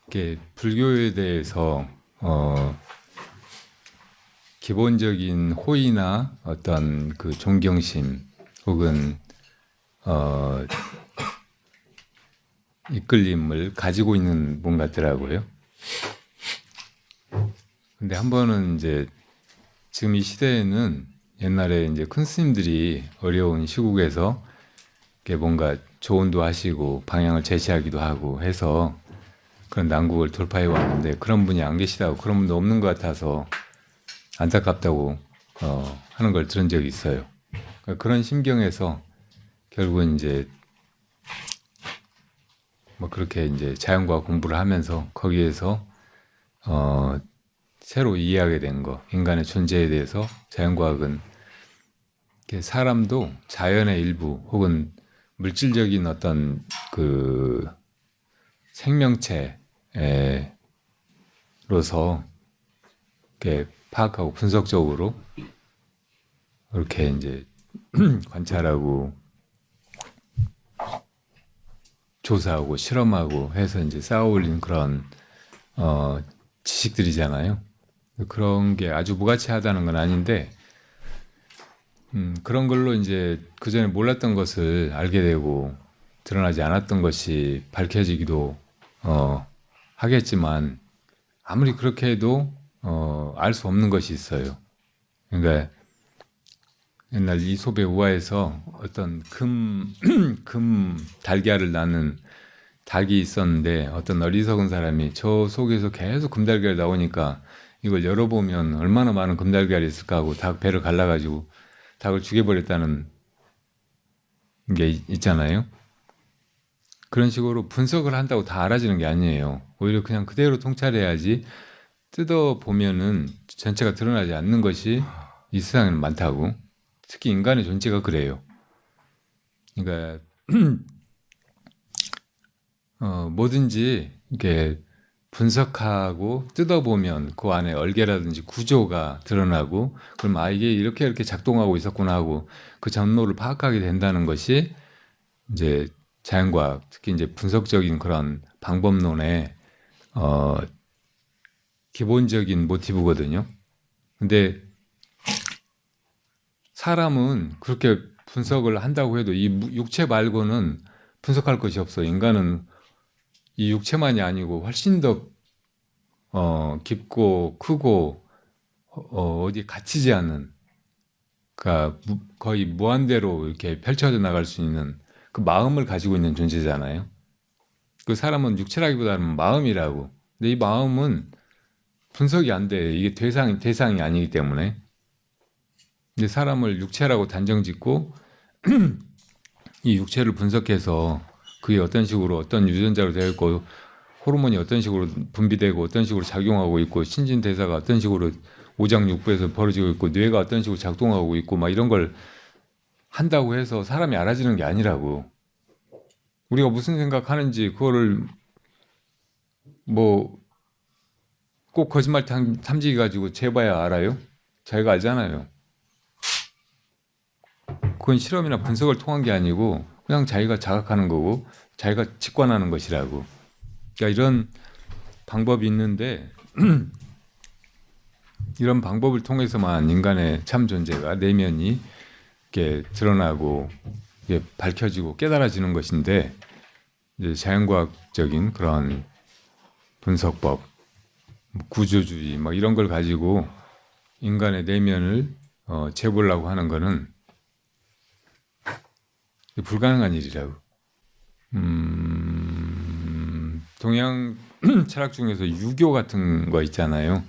이렇게 불교에 대해서 기본적인 호의나 어떤 그 존경심 혹은 이끌림을 가지고 있는 분 같더라고요. 근데 한 번은 이제 지금 이 시대에는 옛날에 이제 큰 스님들이 어려운 시국에서 이렇게 뭔가 조언도 하시고 방향을 제시하기도 하고 해서 그런 난국을 돌파해 왔는데 그런 분이 안 계시다고 그런 분도 없는 것 같아서 안타깝다고 하는 걸 들은 적이 있어요. 그러니까 그런 심경에서 결국은 이제 뭐 그렇게 이제 자연과학 공부를 하면서 거기에서 새로 이해하게 된 거, 인간의 존재에 대해서 자연과학은 사람도 자연의 일부 혹은 물질적인 어떤 그 생명체로서 이렇게 파악하고 분석적으로 이렇게 이제 관찰하고 조사하고 실험하고 해서 이제 쌓아올린 그런 지식들이잖아요. 그런 게 아주 무가치하다는 건 아닌데 그런 걸로 이제 그 전에 몰랐던 것을 알게 되고 드러나지 않았던 것이 밝혀지기도 하겠지만 아무리 그렇게 해도 알 수 없는 것이 있어요. 그러니까 옛날 이솝의 우화에서 어떤 금 달걀을 낳는 닭이 있었는데 어떤 어리석은 사람이 저 속에서 계속 금달걀이 나오니까 이걸 열어보면 얼마나 많은 금달걀이 있을까 하고 닭 배를 갈라가지고 닭을 죽여버렸다는 게 있잖아요. 그런 식으로 분석을 한다고 다 알아지는 게 아니에요. 오히려 그냥 그대로 통찰해야지 뜯어보면은 전체가 드러나지 않는 것이 이 세상에는 많다고. 특히 인간의 존재가 그래요. 그러니까 뭐든지 이렇게 분석하고 뜯어보면 그 안에 얼개라든지 구조가 드러나고 그럼 이게 이렇게 작동하고 있었구나 하고 그 전모를 파악하게 된다는 것이 이제 자연과학, 특히 이제 분석적인 그런 방법론의 기본적인 모티브거든요. 근데 사람은 그렇게 분석을 한다고 해도 이 육체 말고는 분석할 것이 없어. 인간은 이 육체만이 아니고 훨씬 더 깊고 크고 어디 갇히지 않는, 그러니까 거의 무한대로 이렇게 펼쳐져 나갈 수 있는 그 마음을 가지고 있는 존재잖아요. 그 사람은 육체라기보다는 마음이라고. 근데 이 마음은 분석이 안 돼. 이게 대상이 아니기 때문에. 근데 사람을 육체라고 단정짓고 이 육체를 분석해서 그게 어떤 식으로 어떤 유전자로 되어 있고 호르몬이 어떤 식으로 분비되고 어떤 식으로 작용하고 있고 신진대사가 어떤 식으로 오장육부에서 벌어지고 있고 뇌가 어떤 식으로 작동하고 있고 막 이런 걸 한다고 해서 사람이 알아지는 게 아니라고. 우리가 무슨 생각하는지 그거를 뭐 꼭 거짓말 탐지기 가지고 재봐야 알아요? 자기가 알잖아요. 그건 실험이나 분석을 통한 게 아니고 그냥 자기가 자각하는 거고 자기가 직관하는 것이라고. 그러니까 이런 방법이 있는데 이런 방법을 통해서만 인간의 참 존재가 내면이 이렇게 드러나고 이게 밝혀지고 깨달아지는 것인데 이제 자연과학적인 그런 분석법, 구조주의 막 이런 걸 가지고 인간의 내면을 재보려고 하는 거는 불가능한 일이라고. 동양 철학 중에서 유교 같은 거 있잖아요.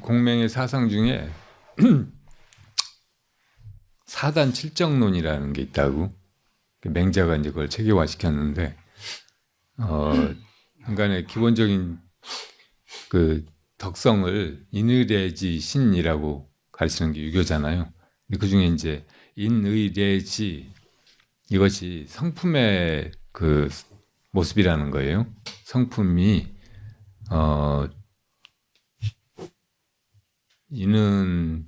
공맹의 사상 중에 사단 칠정론이라는 게 있다고. 맹자가 이제 그걸 체계화시켰는데 인간의 기본적인 그 덕성을 인의례지 신이라고 가르치는 게 유교잖아요. 근데 그 중에 이제 인의례지 이것이 성품의 그 모습이라는 거예요. 성품이 이는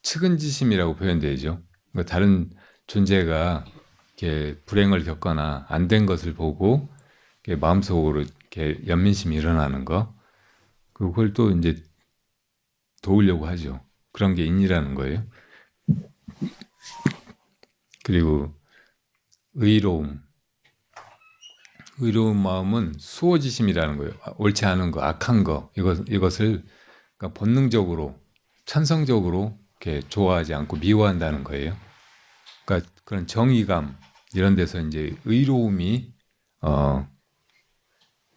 측은지심이라고 표현되죠. 그러니까 다른 존재가 이렇게 불행을 겪거나 안 된 것을 보고 이렇게 마음속으로 이렇게 연민심이 일어나는 거, 그걸 또 이제 도우려고 하죠. 그런 게 인이라는 거예요. 그리고 의로움 마음은 수호지심이라는 거예요. 옳지 않은 거, 악한 거, 이것을 그러니까 본능적으로, 천성적으로 이렇게 좋아하지 않고 미워한다는 거예요. 그러니까 그런 정의감 이런 데서 이제 의로움이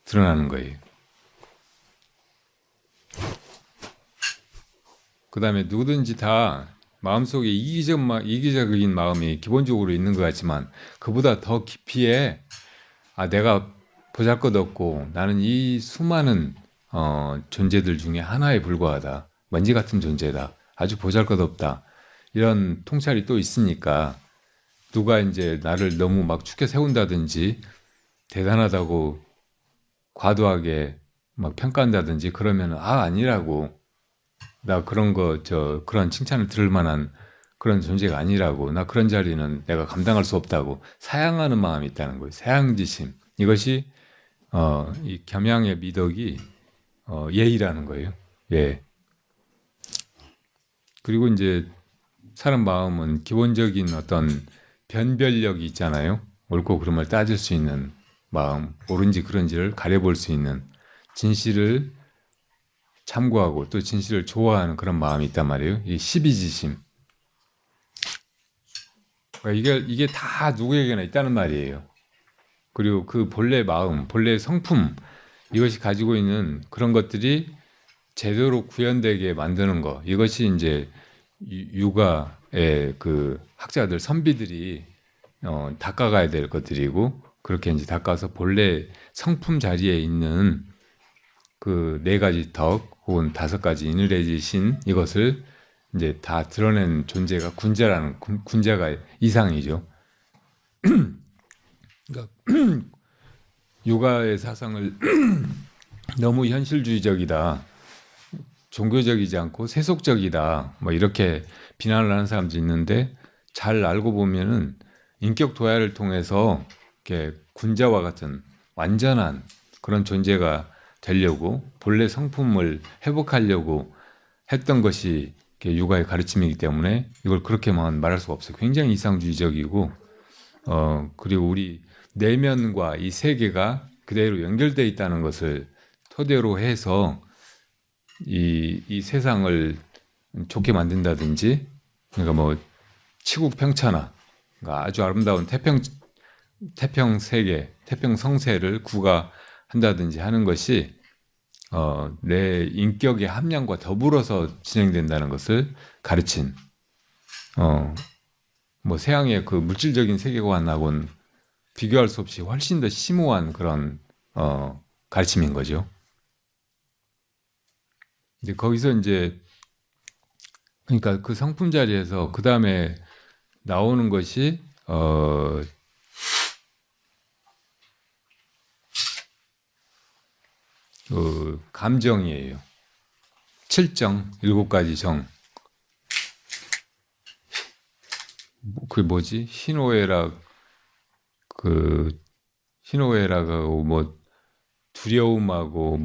드러나는 거예요. 그 다음에 누구든지 다 마음속에 이기적인 마음이 기본적으로 있는 것 같지만 그보다 더 깊이에 내가 보잘것없고 나는 이 수많은 존재들 중에 하나에 불과하다. 먼지 같은 존재다. 아주 보잘것없다. 이런 통찰이 또 있으니까 누가 이제 나를 너무 막 축켜 세운다든지 대단하다고 과도하게 막 평가한다든지 그러면 아니라고. 나 그런 그런 칭찬을 들을 만한 그런 존재가 아니라고. 나 그런 자리는 내가 감당할 수 없다고 사양하는 마음이 있다는 거예요. 사양지심. 이것이 이 겸양의 미덕이 예의라는 거예요. 예. 그리고 이제 사람 마음은 기본적인 어떤 변별력이 있잖아요. 옳고 그름을 따질 수 있는 마음, 옳은지 그런지를 가려볼 수 있는, 진실을 참고하고 또 진실을 좋아하는 그런 마음이 있단 말이에요. 이 십이지심. 그러니까 이게 다 누구에게나 있다는 말이에요. 그리고 그 본래 마음, 본래 성품, 이것이 가지고 있는 그런 것들이 제대로 구현되게 만드는 거, 이것이 이제 육아의 그 학자들, 선비들이 닦아가야 될 것들이고, 그렇게 이제 닦아서 본래 성품 자리에 있는 그 4가지 덕 혹은 5가지 이늘해지신 이것을 이제 다 드러낸 존재가 군자라는, 군자가 이상이죠. 그러니까 요가의 사상을 너무 현실주의적이다, 종교적이지 않고 세속적이다, 뭐 이렇게 비난을 하는 사람도 있는데, 잘 알고 보면은 인격 도야를 통해서 이렇게 군자와 같은 완전한 그런 존재가 되려고, 본래 성품을 회복하려고 했던 것이 육아의 가르침이기 때문에 이걸 그렇게만 말할 수가 없어요. 굉장히 이상주의적이고, 그리고 우리 내면과 이 세계가 그대로 연결되어 있다는 것을 토대로 해서 이 세상을 좋게 만든다든지, 그러니까 뭐 치국평천하, 그러니까 아주 아름다운 태평 세계, 태평 성세를 구가한다든지 하는 것이 내 인격의 함량과 더불어서 진행된다는 것을 가르친, 뭐 서양의 그 물질적인 세계관하고는 비교할 수 없이 훨씬 더 심오한 그런 가르침인 거죠. 이제 거기서 이제, 그러니까 그 성품 자리에서 그 다음에 나오는 것이 그 감정이에요. 7정, 7가지 정. 그게 뭐지? 희노애락하고 뭐 두려움하고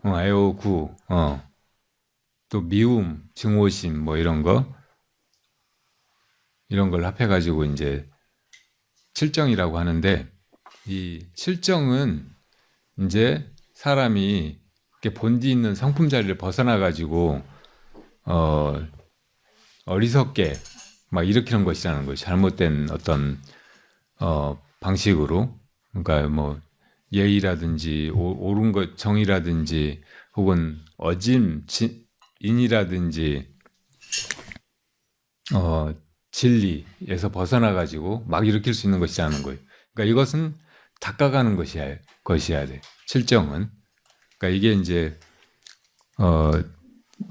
애오구, 또 미움, 증오심, 뭐 이런 걸 합해가지고 이제 7정이라고 하는데, 이 7정은 이제 사람이 이렇게 본디 있는 성품 자리를 벗어나가지고 어리석게 막 일으키는 것이라는 거예요. 잘못된 어떤 방식으로. 그러니까 뭐 예의라든지 옳은 것, 정의라든지 혹은 어짐, 인이라든지 진리에서 벗어나가지고 막 일으킬 수 있는 것이라는 거예요. 그러니까 이것은 닦아가는 것이야 돼. 7정은. 그러니까 이게 이제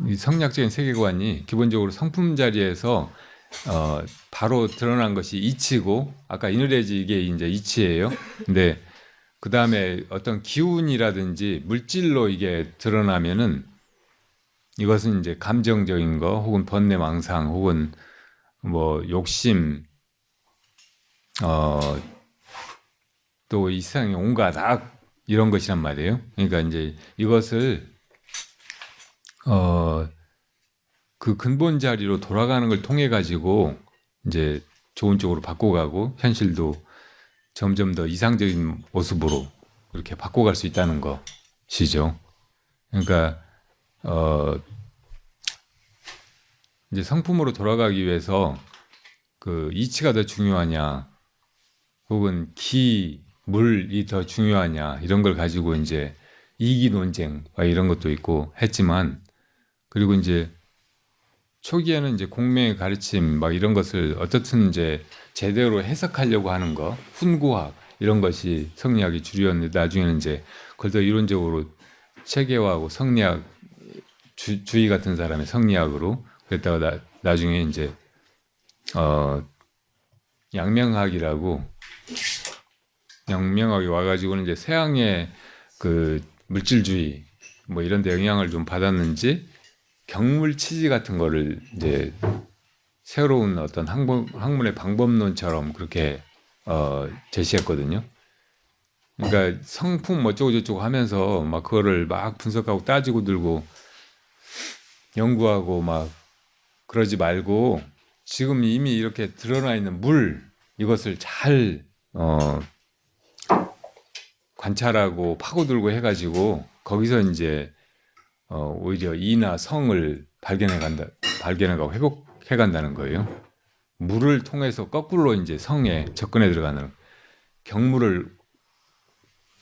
이 성리학적인 세계관이 기본적으로 성품 자리에서 바로 드러난 것이 이치고, 아까 이누레지 이게 이제 이치예요. 근데 그 다음에 어떤 기운이라든지 물질로 이게 드러나면은 이것은 이제 감정적인 거, 혹은 번뇌망상, 혹은 뭐 욕심, 또 이 세상에 온갖 악, 이런 것이란 말이에요. 그러니까 이제 이것을 그 근본 자리로 돌아가는 걸 통해 가지고 이제 좋은 쪽으로 바꿔가고, 현실도 점점 더 이상적인 모습으로 이렇게 바꿔갈 수 있다는 것이죠. 그러니까 이제 성품으로 돌아가기 위해서 그 이치가 더 중요하냐, 혹은 기, 물이 더 중요하냐, 이런 걸 가지고 이제 이기 논쟁 이런 것도 있고 했지만, 그리고 이제 초기에는 이제 공명의 가르침 막 이런 것을 어떻든 이제 제대로 해석하려고 하는 거, 훈구학 이런 것이 성리학의 주류였는데, 나중에는 이제 그걸 더 이론적으로 체계화하고 성리학 주의 같은 사람의 성리학으로, 그랬다가 나중에 이제 양명학이 와가지고는 이제 서양의 그 물질주의 뭐 이런 데 영향을 좀 받았는지 경물치지 같은 거를 이제 새로운 어떤 학문의 방법론처럼 그렇게 제시했거든요. 그러니까 성품 어쩌고 저쩌고 하면서 막 그거를 막 분석하고 따지고 들고 연구하고 막 그러지 말고, 지금 이미 이렇게 드러나 있는 물, 이것을 잘 관찰하고 파고들고 해가지고 거기서 이제 오히려 이나 성을 발견해가고 회복해간다는 거예요. 물을 통해서 거꾸로 이제 성에 접근해 들어가는 경물을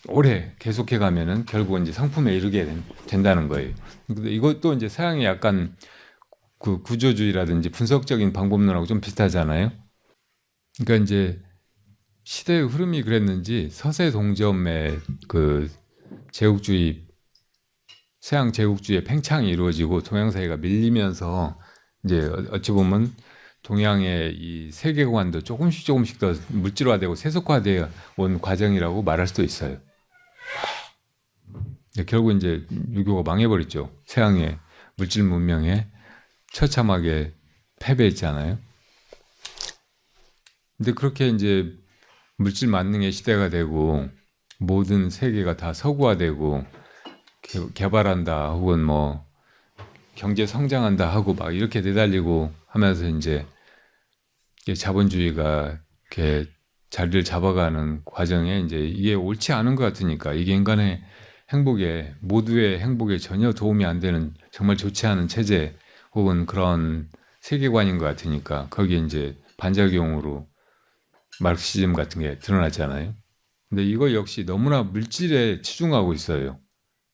오래 계속해 가면은 결국 이제 성품에 이르게 된다는 거예요. 근데 이것도 이제 서양의 약간 그 구조주의라든지 분석적인 방법론하고 좀 비슷하잖아요. 그러니까 이제 시대의 흐름이 그랬는지 서세 동점의 그 서양 제국주의의 팽창이 이루어지고 동양 사회가 밀리면서 이제 어찌 보면 동양의 이 세계관도 조금씩 더 물질화되고 세속화되어 온 과정이라고 말할 수도 있어요. 결국 이제 유교가 망해버렸죠. 서양의 물질 문명에 처참하게 패배했잖아요. 근데 그렇게 이제 물질 만능의 시대가 되고 모든 세계가 다 서구화되고 개발한다 혹은 뭐 경제 성장한다 하고 막 이렇게 내달리고 하면서 이제 자본주의가 이렇게 자리를 잡아가는 과정에 이제 이게 옳지 않은 것 같으니까 이게 인간의 행복에 모두의 행복에 전혀 도움이 안 되는 정말 좋지 않은 체제 혹은 그런 세계관인 것 같으니까 거기에 이제 반작용으로 마르크시즘 같은 게 드러나잖아요. 근데 이거 역시 너무나 물질에 치중하고 있어요.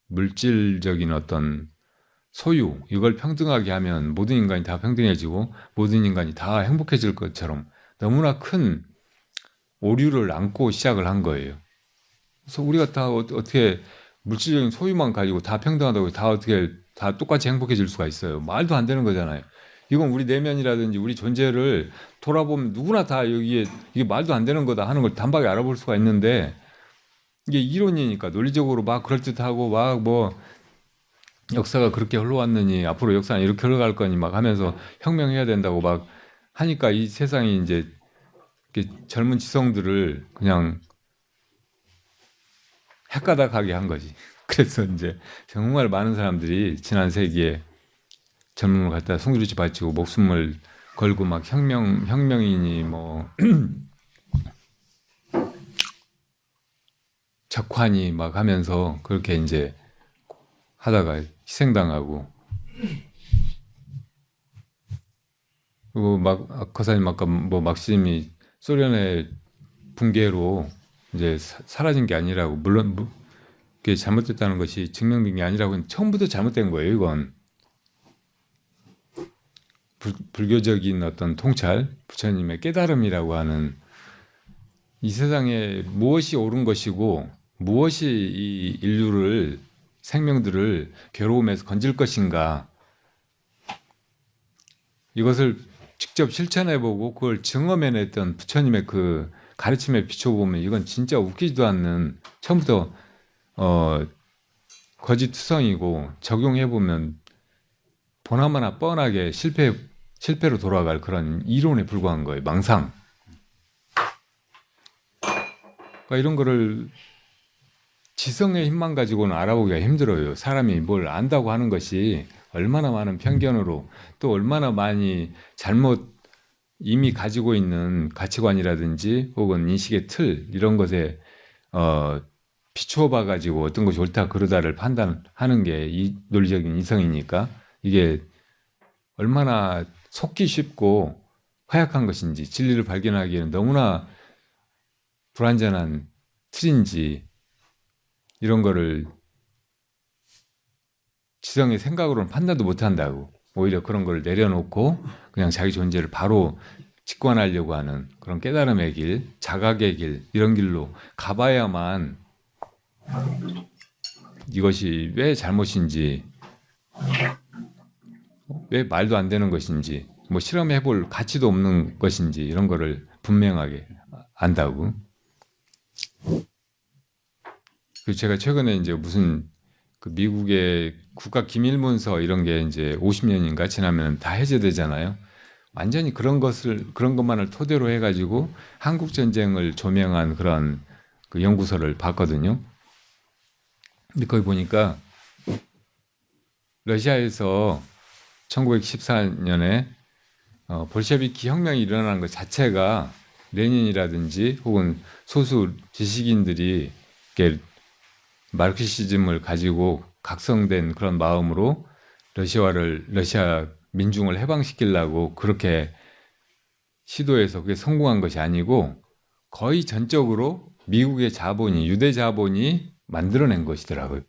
물질적인 어떤 소유, 이걸 평등하게 하면 모든 인간이 다 평등해지고 모든 인간이 다 행복해질 것처럼 너무나 큰 오류를 안고 시작을 한 거예요. 그래서 우리가 다 어떻게 물질적인 소유만 가지고 다 평등하다고 다 어떻게 다 똑같이 행복해질 수가 있어요. 말도 안 되는 거잖아요. 이건 우리 내면이라든지 우리 존재를 돌아보면 누구나 다 여기에 이게 말도 안 되는 거다 하는 걸 단박에 알아볼 수가 있는데 이게 이론이니까 논리적으로 막 그럴듯하고 막 뭐 역사가 그렇게 흘러왔느니 앞으로 역사는 이렇게 흘러갈 거니 막 하면서 혁명해야 된다고 막 하니까 이 세상이 이제 젊은 지성들을 그냥 헷가닥하게 한 거지. 그래서 이제 정말 많은 사람들이 지난 세기에 젊음을 갖다 송두리째 바치고 목숨을 걸고 막 혁명이니 뭐 적화니 막 하면서 그렇게 이제 하다가 희생당하고 그리고 막 아커사님 아까 뭐 막심이 소련의 붕괴로 이제 사라진 게 아니라고 물론 그게 잘못됐다는 것이 증명된 게 아니라고 처음부터 잘못된 거예요. 이건 불교적인 어떤 통찰, 부처님의 깨달음이라고 하는 이 세상에 무엇이 옳은 것이고 무엇이 이 인류를 생명들을 괴로움에서 건질 것인가 이것을 직접 실천해보고 그걸 증험해냈던 부처님의 그 가르침에 비춰보면 이건 진짜 웃기지도 않는 처음부터 거짓투성이고 적용해보면 보나마나 뻔하게 실패로 돌아갈 그런 이론에 불과한 거예요. 망상. 그러니까 이런 거를 지성의 힘만 가지고는 알아보기가 힘들어요. 사람이 뭘 안다고 하는 것이 얼마나 많은 편견으로 또 얼마나 많이 잘못 이미 가지고 있는 가치관이라든지 혹은 인식의 틀 이런 것에 비추어 봐가지고 어떤 것이 옳다 그르다를 판단하는 게 이 논리적인 이성이니까 이게 얼마나 속기 쉽고 허약한 것인지 진리를 발견하기에는 너무나 불완전한 틀인지 이런 거를 지성의 생각으로는 판단도 못한다고 오히려 그런 걸 내려놓고 그냥 자기 존재를 바로 직관하려고 하는 그런 깨달음의 길, 자각의 길 이런 길로 가봐야만 이것이 왜 잘못인지 왜 말도 안 되는 것인지 뭐 실험해볼 가치도 없는 것인지 이런 거를 분명하게 안다고. 그 제가 최근에 이제 무슨 그 미국의 국가 기밀문서 이런 게 이제 50년인가 지나면 다 해제되잖아요. 완전히 그런 것만을 토대로 해가지고 한국 전쟁을 조명한 그런 그 연구서를 봤거든요. 근데 거기 보니까 러시아에서 1914년에 볼셰비키 혁명이 일어나는 것 자체가 레닌이라든지 혹은 소수 지식인들이 이렇게 마르크시즘을 가지고 각성된 그런 마음으로 러시아 민중을 해방시키려고 그렇게 시도해서 그게 성공한 것이 아니고 거의 전적으로 미국의 자본이, 유대 자본이 만들어낸 것이더라고요.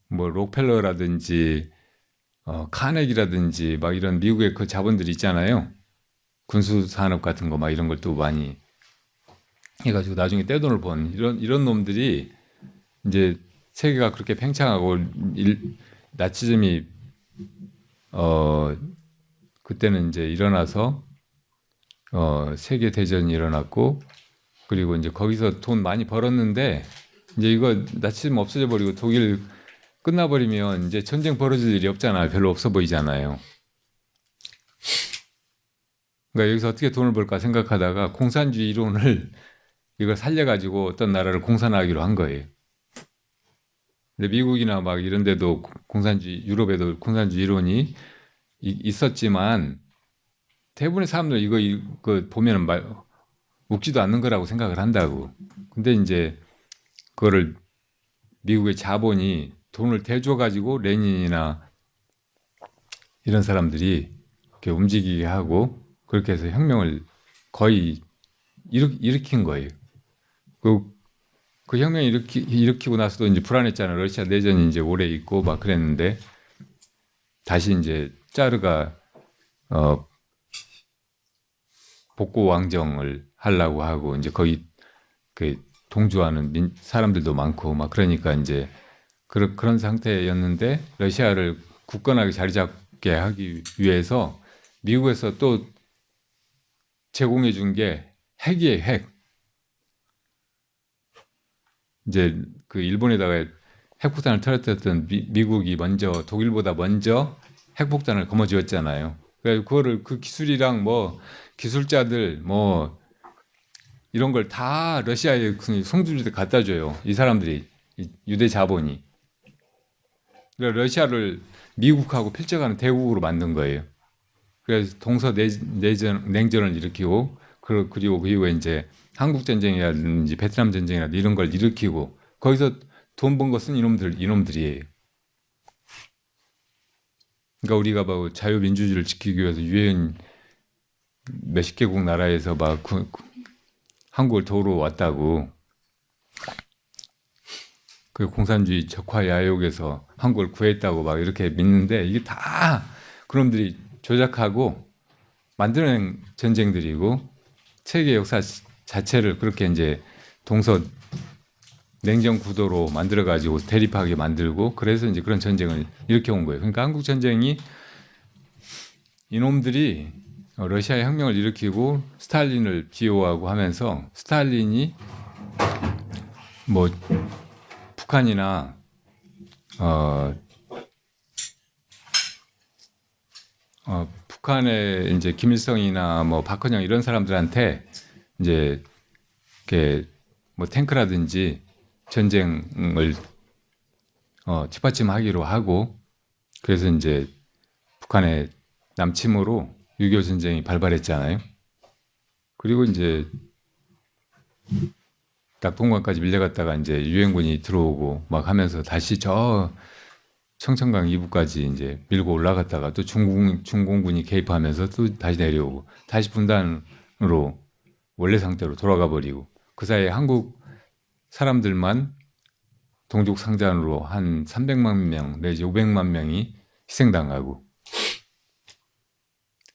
뭐 록펠러라든지 카네기라든지 막 이런 미국의 그 자본들이 있잖아요. 군수 산업 같은 거 막 이런 걸 또 많이 해가지고 나중에 떼돈을 번 이런 놈들이 이제 세계가 그렇게 팽창하고 나치즘이 그때는 이제 일어나서 세계 대전이 일어났고 그리고 이제 거기서 돈 많이 벌었는데 이제 이거 나치즘 없어져 버리고 독일 끝나버리면 이제 전쟁 벌어질 일이 없잖아요. 별로 없어 보이잖아요. 그러니까 여기서 어떻게 돈을 벌까 생각하다가 공산주의 이론을 이걸 살려가지고 어떤 나라를 공산화하기로 한 거예요. 근데 미국이나 막 이런 데도 공산주의, 유럽에도 공산주의 이론이 있었지만 대부분의 사람들 이거 보면은 웃지도 않는 거라고 생각을 한다고. 근데 이제 그거를 미국의 자본이 돈을 대줘가지고 레닌이나 이런 사람들이 이렇게 움직이게 하고 그렇게 해서 혁명을 거의 일으킨 거예요. 그 혁명 일으키고 나서도 이제 불안했잖아요. 러시아 내전이 이제 오래 있고 막 그랬는데 다시 이제 짜르가 복고 왕정을 하려고 하고 이제 거기 그 동조하는 사람들도 많고 막 그러니까 이제 그런 상태였는데 러시아를 굳건하게 자리 잡게 하기 위해서 미국에서 또 제공해 준 게 핵이에요, 핵. 이제 그 일본에다가 핵폭탄을 터뜨렸던 미국이 먼저 독일보다 먼저 핵폭탄을 거머쥐었잖아요. 그래서 그거를 그 기술이랑 뭐 기술자들 뭐 이런 걸 다 러시아에 송두리째 갖다 줘요. 이 사람들이 유대 자본이. 그래서 러시아를 미국하고 필적하는 대국으로 만든 거예요. 그래서 냉전을 일으키고 그리고 그 이후에 이제 한국 전쟁이라든지 베트남 전쟁이라든지 이런 걸 일으키고 거기서 돈 번 거 쓴 이놈들이에요. 그러니까 우리가 뭐 자유민주주의를 지키기 위해서 유엔 몇십 개국 나라에서 막 한국을 도우러 왔다고. 그 공산주의 적화 야욕에서 한국을 구했다고 막 이렇게 믿는데 이게 다 그놈들이 조작하고 만들어낸 전쟁들이고 세계 역사 자체를 그렇게 이제 동서 냉전 구도로 만들어 가지고 대립하게 만들고 그래서 이제 그런 전쟁을 일으켜 온 거예요. 그러니까 한국 전쟁이 이놈들이 러시아의 혁명을 일으키고 스탈린을 비호하고 하면서 스탈린이 뭐 북한이나 북한의 이제 김일성이나 뭐 박헌영 이런 사람들한테 이제 이렇게 뭐 탱크라든지 전쟁을 뒷받침하기로 하고 그래서 이제 북한의 남침으로 6.25 전쟁이 발발했잖아요. 그리고 이제 낙동강까지 밀려갔다가 이제 유엔군이 들어오고 막 하면서 다시 저 청천강 이부까지 이제 밀고 올라갔다가 또 중공군이 개입하면서 또 다시 내려오고 다시 분단으로 원래 상태로 돌아가 버리고 그 사이에 한국 사람들만 동족 상잔으로 한 300만 명 내지 500만 명이 희생당하고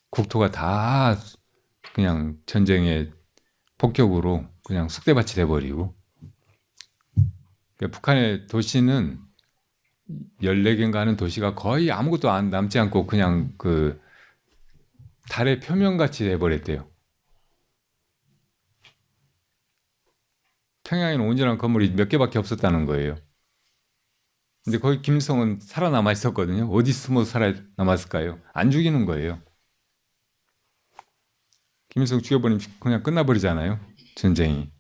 국토가 다 그냥 전쟁의 폭격으로 그냥 쑥대밭이 돼버리고 그러니까 북한의 도시는 14개인가 하는 도시가 거의 아무것도 남지 않고 그냥 그 달의 표면같이 돼버렸대요. 평양에는 온전한 건물이 몇 개밖에 없었다는 거예요. 근데 거기 김일성은 살아남아 있었거든요. 어디 숨어서 살아남았을까요? 안 죽이는 거예요. 김일성 죽여버리면 그냥 끝나버리잖아요. 전쟁이.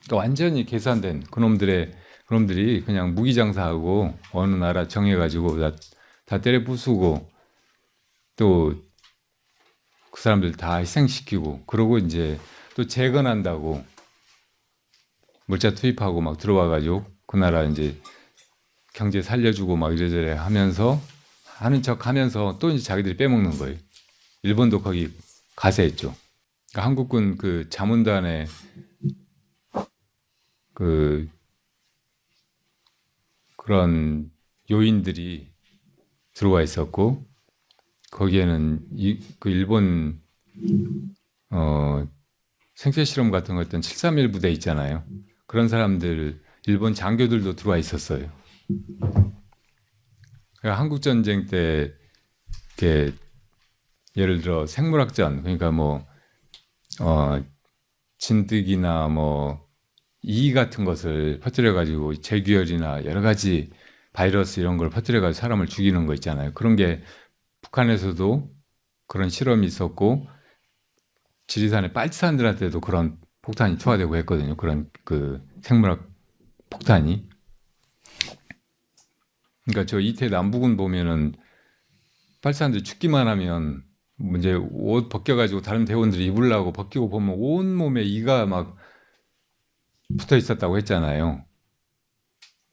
그러니까 완전히 계산된 그놈들이 그냥 무기장사하고 어느 나라 정해가지고 다 때려 부수고 또 그 사람들 다 희생시키고 그러고 이제 또 재건한다고 물자 투입하고 막 들어와가지고 그 나라 이제 경제 살려주고 막 이래저래 하면서 하는 척 하면서 또 이제 자기들이 빼먹는 거예요. 일본도 거기 가세했죠. 그러니까 한국군 그 자문단에 그 그런 요인들이 들어와 있었고 거기에는 그 일본 생체 실험 같은 거 했던 731 부대 있잖아요. 그런 사람들 일본 장교들도 들어와 있었어요. 그러니까 한국 전쟁 때 이렇게 예를 들어 생물학전 그러니까 뭐 진드기나 뭐 이 같은 것을 퍼뜨려 가지고 제규열이나 여러 가지 바이러스 이런 걸 퍼뜨려 가지고 사람을 죽이는 거 있잖아요. 그런 게 북한에서도 그런 실험이 있었고 지리산의 빨치산들한테도 그런 폭탄이 투하되고 했거든요. 그런 그 생물학 폭탄이. 그러니까 저 이태 남부군 보면은 빨치산들이 죽기만 하면 이제 옷 벗겨가지고 다른 대원들이 입으려고 벗기고 보면 온 몸에 이가 막 붙어 있었다고 했잖아요.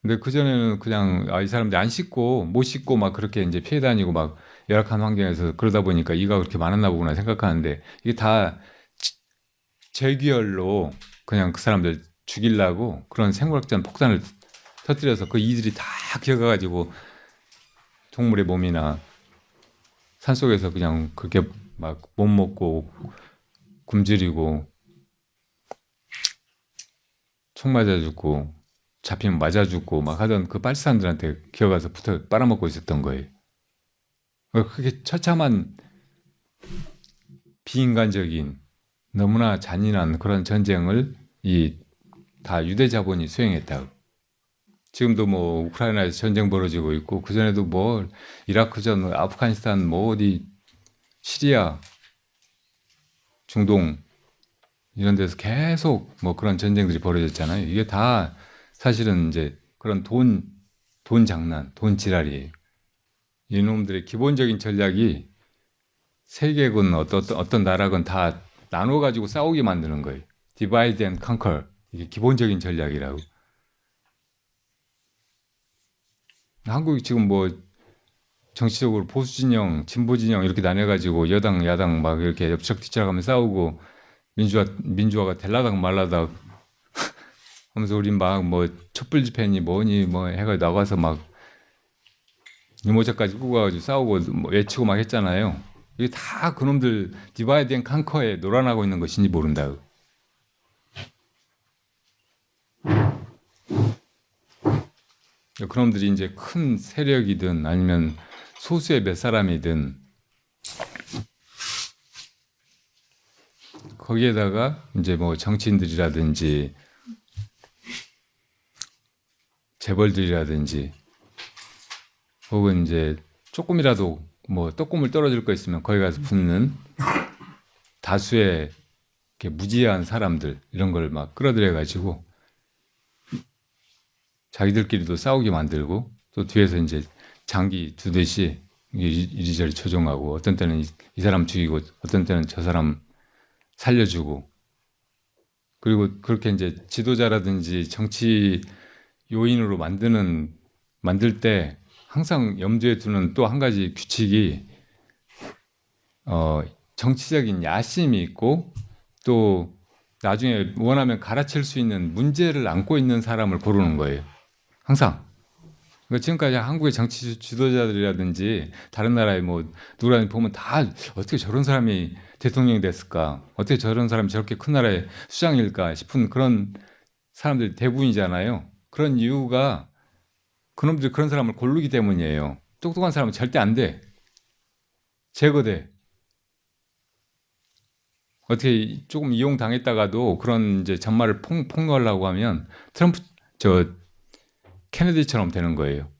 근데 그전에는 그냥 이 사람들이 안 씻고 못 씻고 막 그렇게 이제 피해 다니고 막 열악한 환경에서 그러다 보니까 이가 그렇게 많았나 보구나 생각하는데 이게 다 제규열로 그냥 그 사람들 죽이려고 그런 생물학전 폭탄을 터뜨려서 그 이들이 다 기어가가지고 동물의 몸이나 산속에서 그냥 그렇게 막 못 먹고 굶주리고 총 맞아 죽고 잡히면 맞아 죽고 막 하던 그 빨치산들한테 기어가서 붙어 빨아먹고 있었던 거예요. 그게 처참한 비인간적인 너무나 잔인한 그런 전쟁을 다 유대 자본이 수행했다. 지금도 뭐 우크라이나에서 전쟁 벌어지고 있고 그 전에도 뭐 이라크전, 아프가니스탄, 뭐 어디 시리아, 중동 이런 데서 계속 뭐 그런 전쟁들이 벌어졌잖아요. 이게 다 사실은 이제 그런 돈 장난, 돈 지랄이에요. 이놈들의 기본적인 전략이 세계군 어떤 나라건 다 나눠가지고 싸우게 만드는 거예요. Divide and conquer. 이게 기본적인 전략이라고. 한국이 지금 뭐 정치적으로 보수 진영, 진보 진영 이렇게 나눠가지고 여당, 야당 막 이렇게 엎치락 뒤치락하면 싸우고 민주화가 될라당 말라당 하면서 우린 막 뭐 촛불 집회니 뭐니 뭐 해가 나가서 막 유모차까지 꾸고 가지고 싸우고 뭐 외치고 막 했잖아요. 이게 다 그놈들 디바이드 앤 컨커에 놀아나고 있는 것인지 모른다. 그놈들이 이제 큰 세력이든 아니면 소수의 몇 사람이든 거기에다가 이제 뭐 정치인들이라든지 재벌들이라든지 혹은 이제 조금이라도 뭐 떡고물 떨어질 거 있으면 거기 가서 붙는 다수의 이렇게 무지한 사람들 이런 걸 막 끌어들여 가지고 자기들끼리도 싸우게 만들고 또 뒤에서 이제 장기 두듯이 이리저리 조종하고 어떤 때는 이 사람 죽이고 어떤 때는 저 사람 살려주고 그리고 그렇게 이제 지도자라든지 정치 요인으로 만들 때 항상 염두에 두는 또 한 가지 규칙이 정치적인 야심이 있고 또 나중에 원하면 갈아칠 수 있는 문제를 안고 있는 사람을 고르는 거예요. 항상. 그러니까 지금까지 한국의 정치 지도자들이라든지 다른 나라의 뭐 누구라든지 보면 다 어떻게 저런 사람이 대통령이 됐을까? 어떻게 저런 사람이 저렇게 큰 나라의 수장일까 싶은 그런 사람들이 대부분이잖아요. 그런 이유가 그놈들이 그런 사람을 고르기 때문이에요. 똑똑한 사람은 절대 안 돼. 제거돼. 어떻게 조금 이용당했다가도 그런 이제 전말을 폭로하려고 하면 트럼프, 케네디처럼 되는 거예요.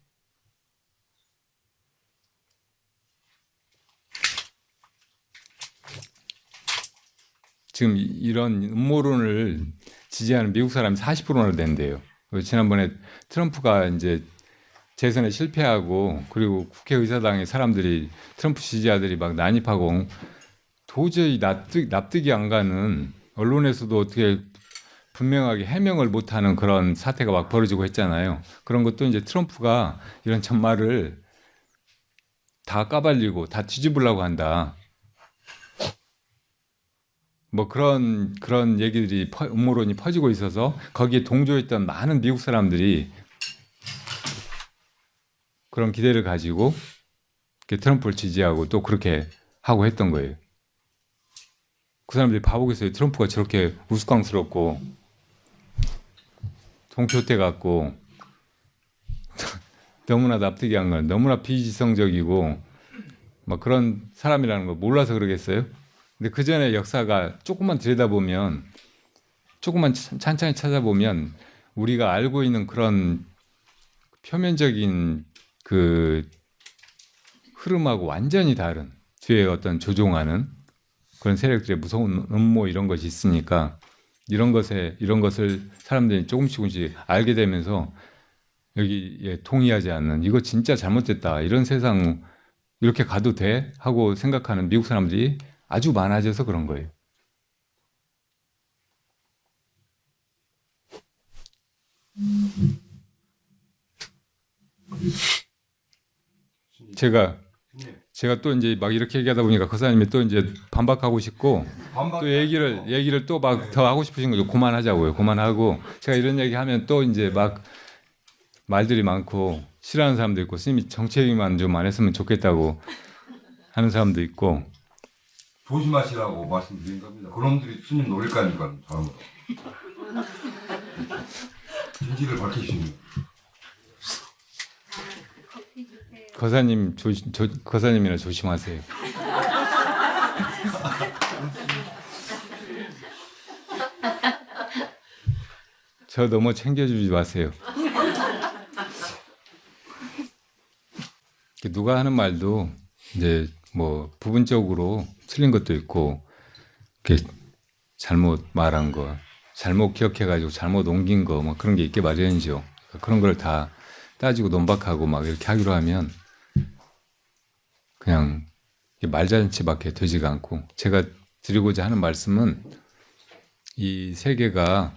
지금 이런 음모론을 지지하는 미국 사람이 40%나 된대요. 지난번에 트럼프가 이제 재선에 실패하고 그리고 국회의사당의 사람들이 트럼프 지지자들이 막 난입하고 도저히 납득이 안 가는, 언론에서도 어떻게 분명하게 해명을 못하는 그런 사태가 막 벌어지고 했잖아요. 그런 것도 이제 트럼프가 이런 전말을 다 까발리고 다 뒤집으려고 한다. 뭐 그런 얘기들이 음모론이 퍼지고 있어서 거기에 동조했던 많은 미국 사람들이 그런 기대를 가지고 트럼프를 지지하고 또 그렇게 하고 했던 거예요. 그 사람들이 바보겠어요. 트럼프가 저렇게 우스꽝스럽고 동표태 같고 너무나 납득이 안 가는, 너무나 비지성적이고 막 그런 사람이라는 걸 몰라서 그러겠어요. 근데 그 전에 역사가 조금만 들여다보면, 조금만 찬찬히 찾아보면 우리가 알고 있는 그런 표면적인 그 흐름하고 완전히 다른 뒤에 어떤 조종하는 그런 세력들의 무서운 음모 이런 것이 있으니까 이런 것을 사람들이 조금씩 알게 되면서 여기에 동의하지 않는, 이거 진짜 잘못됐다, 이런 세상 이렇게 가도 돼? 하고 생각하는 미국 사람들이 아주 많아져서 그런 거예요. 제가 또 이제 막 이렇게 얘기하다 보니까 거사님이 또 이제 반박하고 싶고 또 얘기를 또 막 더 하고 싶으신 거죠. 그만하자고요. 그만하고 제가 이런 얘기하면 또 이제 막 말들이 많고 싫어하는 사람도 있고, 스님이 정책만 좀 안 했으면 좋겠다고 하는 사람도 있고. 조심하시라고 말씀드린 겁니다. 그놈들이 스님 노릴 거니까 다음으로 진실을 밝히시면. 거사님이나 조심하세요. 저 너무 챙겨주지 마세요. 누가 하는 말도 이제 뭐 부분적으로 틀린 것도 있고, 이렇게 잘못 말한 거, 잘못 기억해가지고 잘못 옮긴 거, 뭐 그런 게 있게 마련이죠. 그런 걸 다 따지고 논박하고 막 이렇게 하기로 하면 그냥 말잔치밖에 되지가 않고, 제가 드리고자 하는 말씀은 이 세계가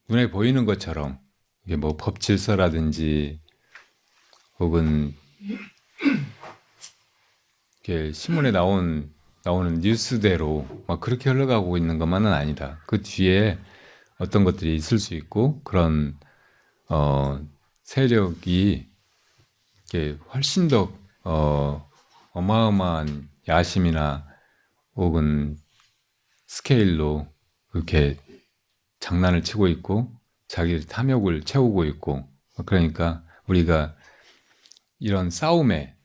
눈에 보이는 것처럼 이게 뭐 법질서라든지 혹은 이렇게 신문에 나오는 뉴스대로 막 그렇게 흘러가고 있는 것만은 아니다. 그 뒤에 어떤 것들이 있을 수 있고, 그런 세력이 이렇게 훨씬 더 어마어마한 야심이나 혹은 스케일로 그렇게 장난을 치고 있고 자기 탐욕을 채우고 있고, 그러니까 우리가 이런 싸움에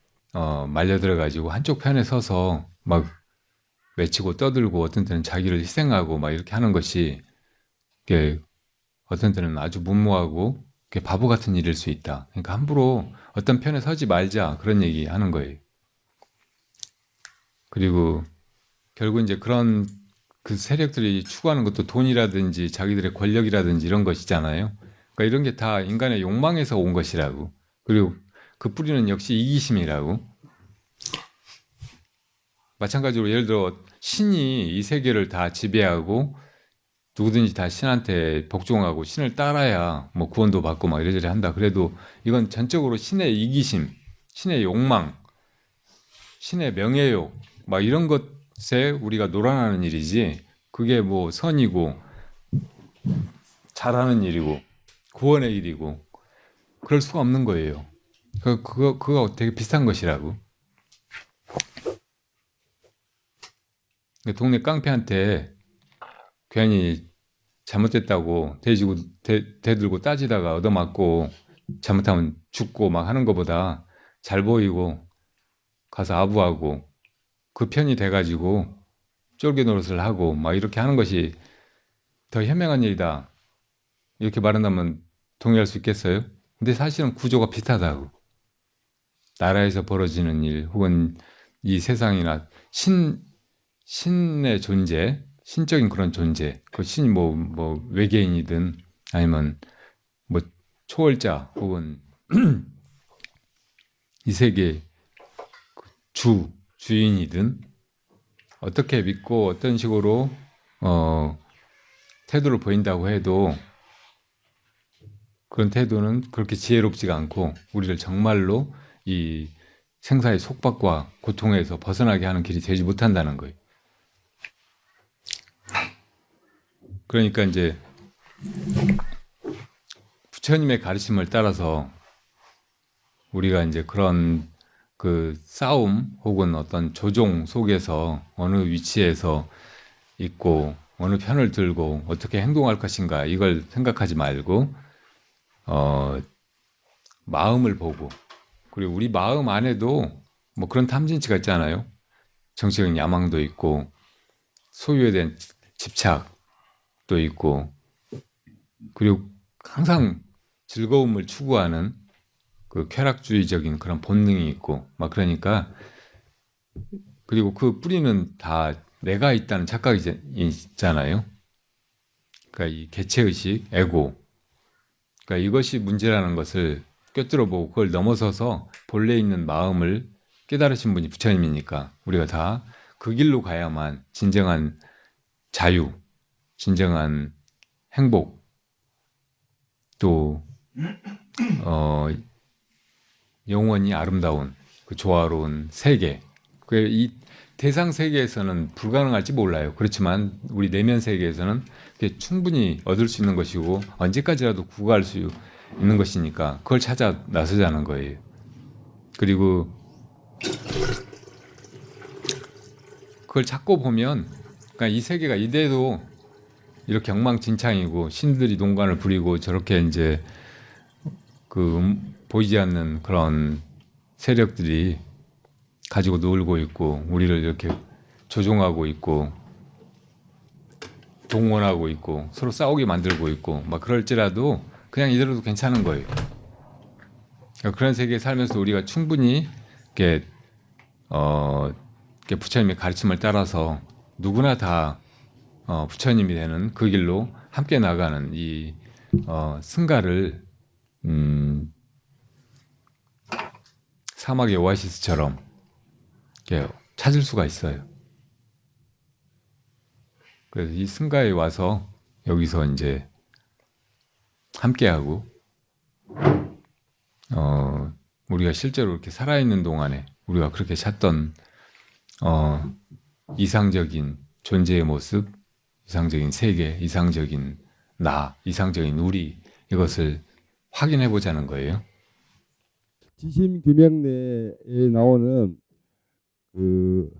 말려들어 가지고 한쪽 편에 서서 막 외치고 떠들고 어떤 때는 자기를 희생하고 막 이렇게 하는 것이 이게 어떤 때는 아주 무모하고 바보 같은 일일 수 있다. 그러니까 함부로 어떤 편에 서지 말자, 그런 얘기 하는 거예요. 그리고 결국 이제 그런 그 세력들이 추구하는 것도 돈이라든지 자기들의 권력이라든지 이런 것이잖아요. 그러니까 이런 게 다 인간의 욕망에서 온 것이라고. 그리고 그 뿌리는 역시 이기심이라고. 마찬가지로 예를 들어 신이 이 세계를 다 지배하고 누구든지 다 신한테 복종하고 신을 따라야 뭐 구원도 받고 막 이래저래 한다. 그래도 이건 전적으로 신의 이기심, 신의 욕망, 신의 명예욕 막 이런 것에 우리가 놀아나는 일이지, 그게 뭐 선이고 잘하는 일이고 구원의 일이고 그럴 수가 없는 거예요. 그거 되게 비슷한 것이라고. 동네 깡패한테 괜히 잘못됐다고 대들고 따지다가 얻어맞고 잘못하면 죽고 막 하는 것보다 잘 보이고 가서 아부하고 그 편이 돼가지고 쫄개 노릇을 하고 막 이렇게 하는 것이 더 현명한 일이다, 이렇게 말한다면 동의할 수 있겠어요? 근데 사실은 구조가 비슷하다고. 나라에서 벌어지는 일 혹은 이 세상이나 신의 존재, 신적인 그런 존재, 그 신이 뭐 외계인이든 아니면 뭐 초월자 혹은 이 세계 주인이든 어떻게 믿고 어떤 식으로 태도를 보인다고 해도 그런 태도는 그렇게 지혜롭지가 않고 우리를 정말로 이 생사의 속박과 고통에서 벗어나게 하는 길이 되지 못한다는 거예요. 그러니까 이제 부처님의 가르침을 따라서 우리가 이제 그런 그 싸움 혹은 어떤 조종 속에서 어느 위치에서 있고 어느 편을 들고 어떻게 행동할 것인가 이걸 생각하지 말고 마음을 보고 그리고 우리 마음 안에도 뭐 그런 탐진치가 있잖아요. 정치적인 야망도 있고 소유에 대한 집착도 있고 그리고 항상 즐거움을 추구하는 그 쾌락주의적인 그런 본능이 있고 막 그러니까 그리고 그 뿌리는 다 내가 있다는 착각이 있잖아요. 그러니까 이 개체의식, 에고 그러니까 이것이 문제라는 것을 꿰뚫어 보고 그걸 넘어서서 본래 있는 마음을 깨달으신 분이 부처님이니까 우리가 다 그 길로 가야만 진정한 자유, 진정한 행복 또 영원히 아름다운 그 조화로운 세계 이 대상 세계에서는 불가능할지 몰라요. 그렇지만 우리 내면 세계에서는 그게 충분히 얻을 수 있는 것이고 언제까지라도 구가할 수 있는 것이니까 그걸 찾아 나서자는 거예요. 그리고 그걸 찾고 보면 그러니까 이 세계가 이대도 이렇게 엉망진창이고 신들이 농간을 부리고 저렇게 이제 그 보이지 않는 그런 세력들이 가지고 놀고 있고 우리를 이렇게 조종하고 있고 동원하고 있고 서로 싸우게 만들고 있고 막 그럴지라도 그냥 이대로도 괜찮은 거예요. 그러니까 그런 세계에 살면서 우리가 충분히 이렇게 이렇게 부처님의 가르침을 따라서 누구나 다 부처님이 되는 그 길로 함께 나가는 이 승가를 사막의 오아시스처럼 이렇게 찾을 수가 있어요. 그래서 이 승가에 와서 여기서 이제 함께하고 우리가 실제로 이렇게 살아있는 동안에 우리가 그렇게 찾던 이상적인 존재의 모습, 이상적인 세계, 이상적인 나, 이상적인 우리 이것을 확인해 보자는 거예요. 지심규명내에 나오는 그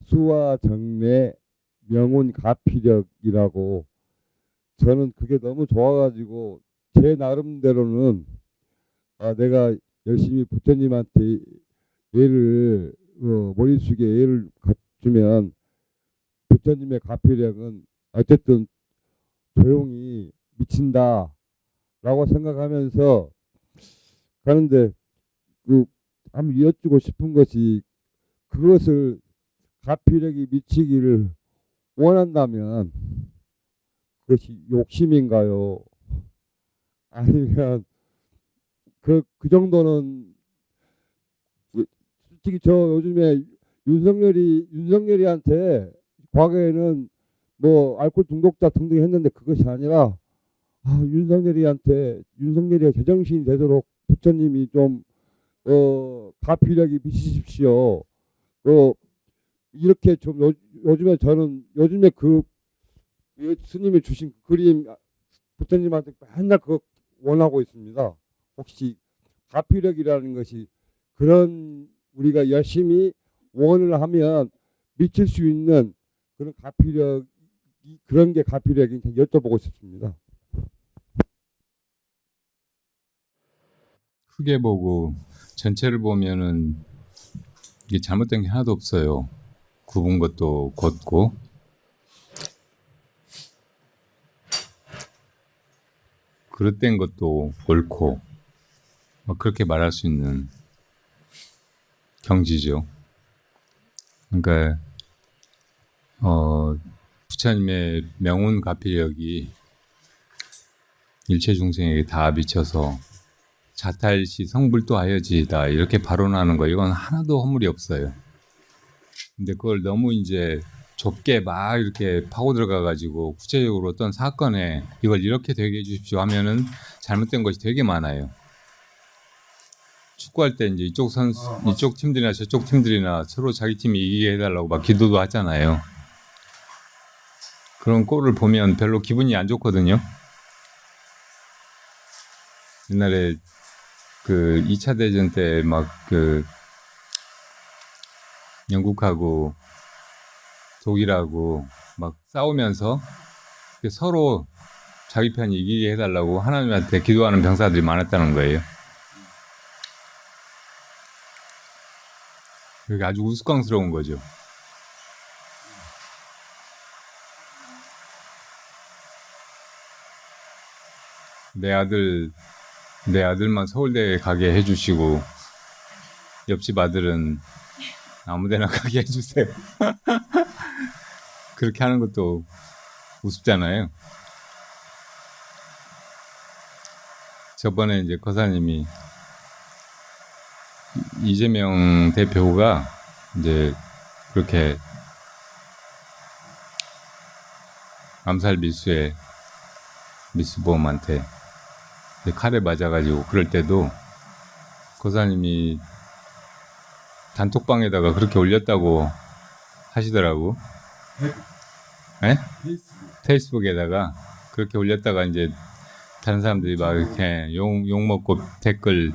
수와 정례 명운 가피력이라고 저는 그게 너무 좋아가지고 제 나름대로는 내가 열심히 부처님한테 예를 머릿속에 예를 갖추면 부처님의 가피력은 어쨌든 조용히 미친다라고 생각하면서 가는데 그 한번 여쭙고 싶은 것이 그것을 가피력이 미치기를 원한다면 그것이 욕심인가요? 아니면 그 정도는 솔직히 저 요즘에 윤석열이한테 과거에는 뭐 알코올 중독자 등등 했는데 그것이 아니라 윤석열이가 제정신이 되도록 부처님이 좀 가피력이 미치십시오. 이렇게 좀 요즘에 그 스님이 주신 그림 부처님한테 맨날 그거 원하고 있습니다. 혹시 가피력이라는 것이 그런 우리가 열심히 원을 하면 미칠 수 있는 그런 가피력 그런 게 가피력인지 여쭤보고 싶습니다. 크게 보고 전체를 보면은 이게 잘못된 게 하나도 없어요. 굽은 것도 걷고 그릇된 것도 옳고 그렇게 말할 수 있는 경지죠. 그러니까 부처님의 명운 가피력이 일체 중생에게 다 미쳐서 자탈시 성불도하여지이다 이렇게 발언하는 거 이건 하나도 허물이 없어요. 근데 그걸 너무 이제 좁게 막 이렇게 파고 들어가 가지고 구체적으로 어떤 사건에 이걸 이렇게 되게 해주십시오 하면은 잘못된 것이 되게 많아요. 축구할 때 이제 이쪽 팀들이나 저쪽 팀들이나 서로 자기 팀이 이기게 해달라고 막 기도도 하잖아요. 그런 꼴을 보면 별로 기분이 안 좋거든요. 옛날에 그 2차 대전 때 막 그 영국하고 독일하고 막 싸우면서 서로 자기 편이 이기게 해달라고 하나님한테 기도하는 병사들이 많았다는 거예요. 그게 아주 우스꽝스러운 거죠. 내 아들만 서울대에 가게 해주시고 옆집 아들은 아무데나 가게 해주세요. 그렇게 하는 것도 우습잖아요. 저번에 이제 거사님이 이재명 대표가 이제 그렇게 암살 미수범한테 칼에 맞아가지고 그럴 때도 거사님이 단톡방에다가 그렇게 올렸다고 하시더라고. 네? 페이스북에다가 그렇게 올렸다가 이제 다른 사람들이 막 이렇게 욕 먹고 댓글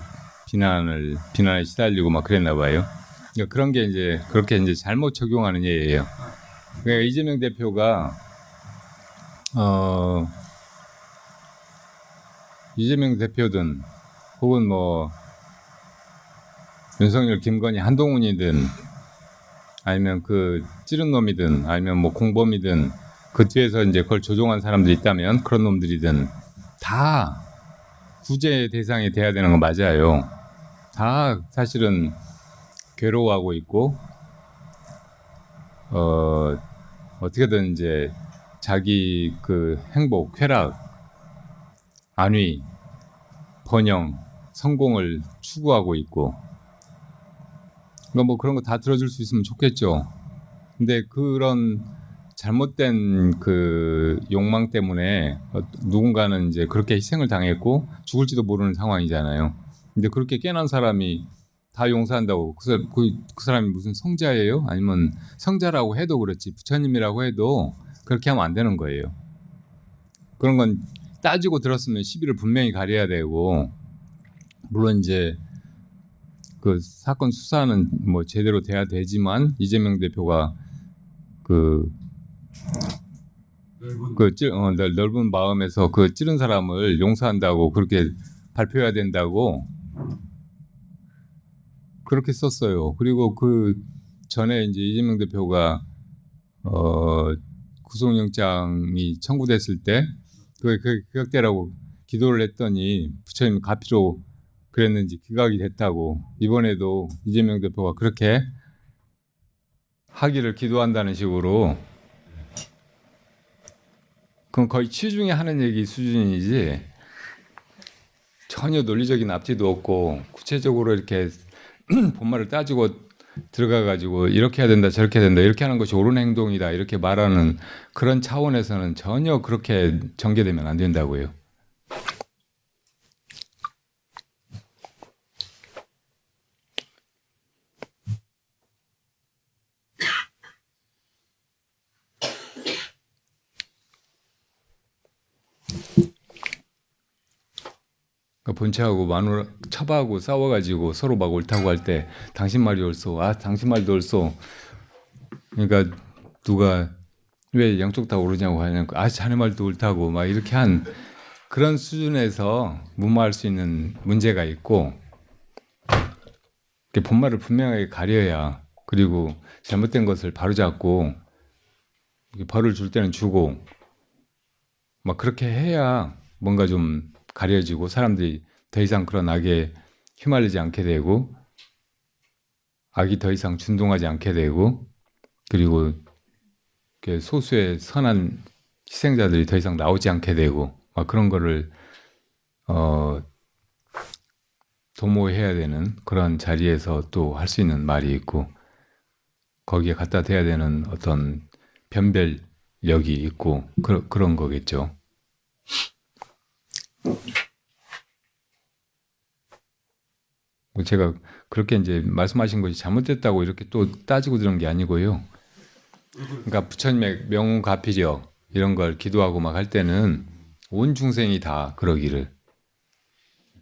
비난에 시달리고 막 그랬나 봐요. 그러니까 그런 게 이제 그렇게 이제 잘못 적용하는 예예요. 그러니까 이재명 대표가 이재명 대표든 혹은 뭐 윤석열, 김건희, 한동훈이든 아니면 그 찌른 놈이든 아니면 뭐 공범이든 그 뒤에서 이제 그걸 조종한 사람들이 있다면 그런 놈들이든 다 구제 대상이 돼야 되는 건 맞아요. 다 사실은 괴로워하고 있고 어떻게든 이제 자기 그 행복, 쾌락, 안위, 번영, 성공을 추구하고 있고 그러니까 뭐 그런 거 다 들어줄 수 있으면 좋겠죠. 근데 그런 잘못된 그 욕망 때문에 누군가는 이제 그렇게 희생을 당했고 죽을지도 모르는 상황이잖아요. 근데 그렇게 깨난 사람이 다 용서한다고 그 사람이 무슨 성자예요? 아니면 성자라고 해도 그렇지 부처님이라고 해도 그렇게 하면 안 되는 거예요. 그런 건 따지고 들었으면 시비를 분명히 가려야 되고 물론 이제 그 사건 수사는 뭐 제대로 돼야 되지만 이재명 대표가 넓은 마음에서 그 찌른 사람을 용서한다고 그렇게 발표해야 된다고 그렇게 썼어요. 그리고 그 전에 이제 이재명 대표가 구속영장이 청구됐을 때 그 기각되라고 기도를 했더니 부처님 가피로 그랬는지 기각이 됐다고 이번에도 이재명 대표가 그렇게 하기를 기도한다는 식으로 그건 거의 치중에 하는 얘기 수준이지 전혀 논리적인 앞뒤도 없고 구체적으로 이렇게 본말을 따지고 들어가가지고 이렇게 해야 된다 저렇게 해야 된다 이렇게 하는 것이 옳은 행동이다 이렇게 말하는 그런 차원에서는 전혀 그렇게 전개되면 안 된다고요. 본체하고 마누라 처바하고 싸워가지고 서로 막 옳다고 할 때 당신 말이 옳소, 당신 말도 옳소. 그러니까 누가 왜 양쪽 다 옳으냐고 하냐고, 자네 말도 옳다고 막 이렇게 한 그런 수준에서 무마할 수 있는 문제가 있고 본말을 분명하게 가려야 그리고 잘못된 것을 바로잡고 벌을 줄 때는 주고 막 그렇게 해야 뭔가 좀 가려지고 사람들이 더 이상 그런 악에 휘말리지 않게 되고 악이 더 이상 준동하지 않게 되고 그리고 소수의 선한 희생자들이 더 이상 나오지 않게 되고 막 그런 거를 도모해야 되는 그런 자리에서 또 할 수 있는 말이 있고 거기에 갖다 대야 되는 어떤 변별력이 있고 그런 거겠죠. 제가 그렇게 이제 말씀하신 것이 잘못됐다고 이렇게 또 따지고 들은 게 아니고요. 그러니까 부처님의 명운가피력 이런 걸 기도하고 막 할 때는 온 중생이 다 그러기를,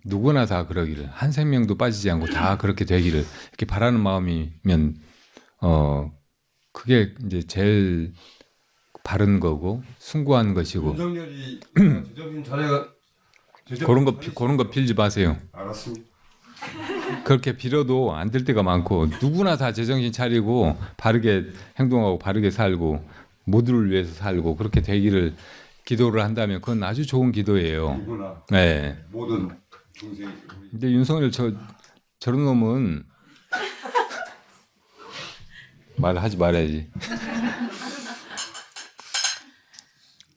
누구나 다 그러기를, 한 생명도 빠지지 않고 다 그렇게 되기를 이렇게 바라는 마음이면 그게 이제 제일 바른 거고 숭고한 것이고. 윤석열이 제정신 자네가 그런 거 빌지 마세요. 알았습니다. 그렇게 빌어도 안 될 때가 많고 누구나 다 제정신 차리고 바르게 행동하고 바르게 살고 모두를 위해서 살고 그렇게 되기를 기도를 한다면 그건 아주 좋은 기도예요. 누구나 네. 모든 중생이 우리 근데 윤석열 저런 놈은 말하지 말아야지.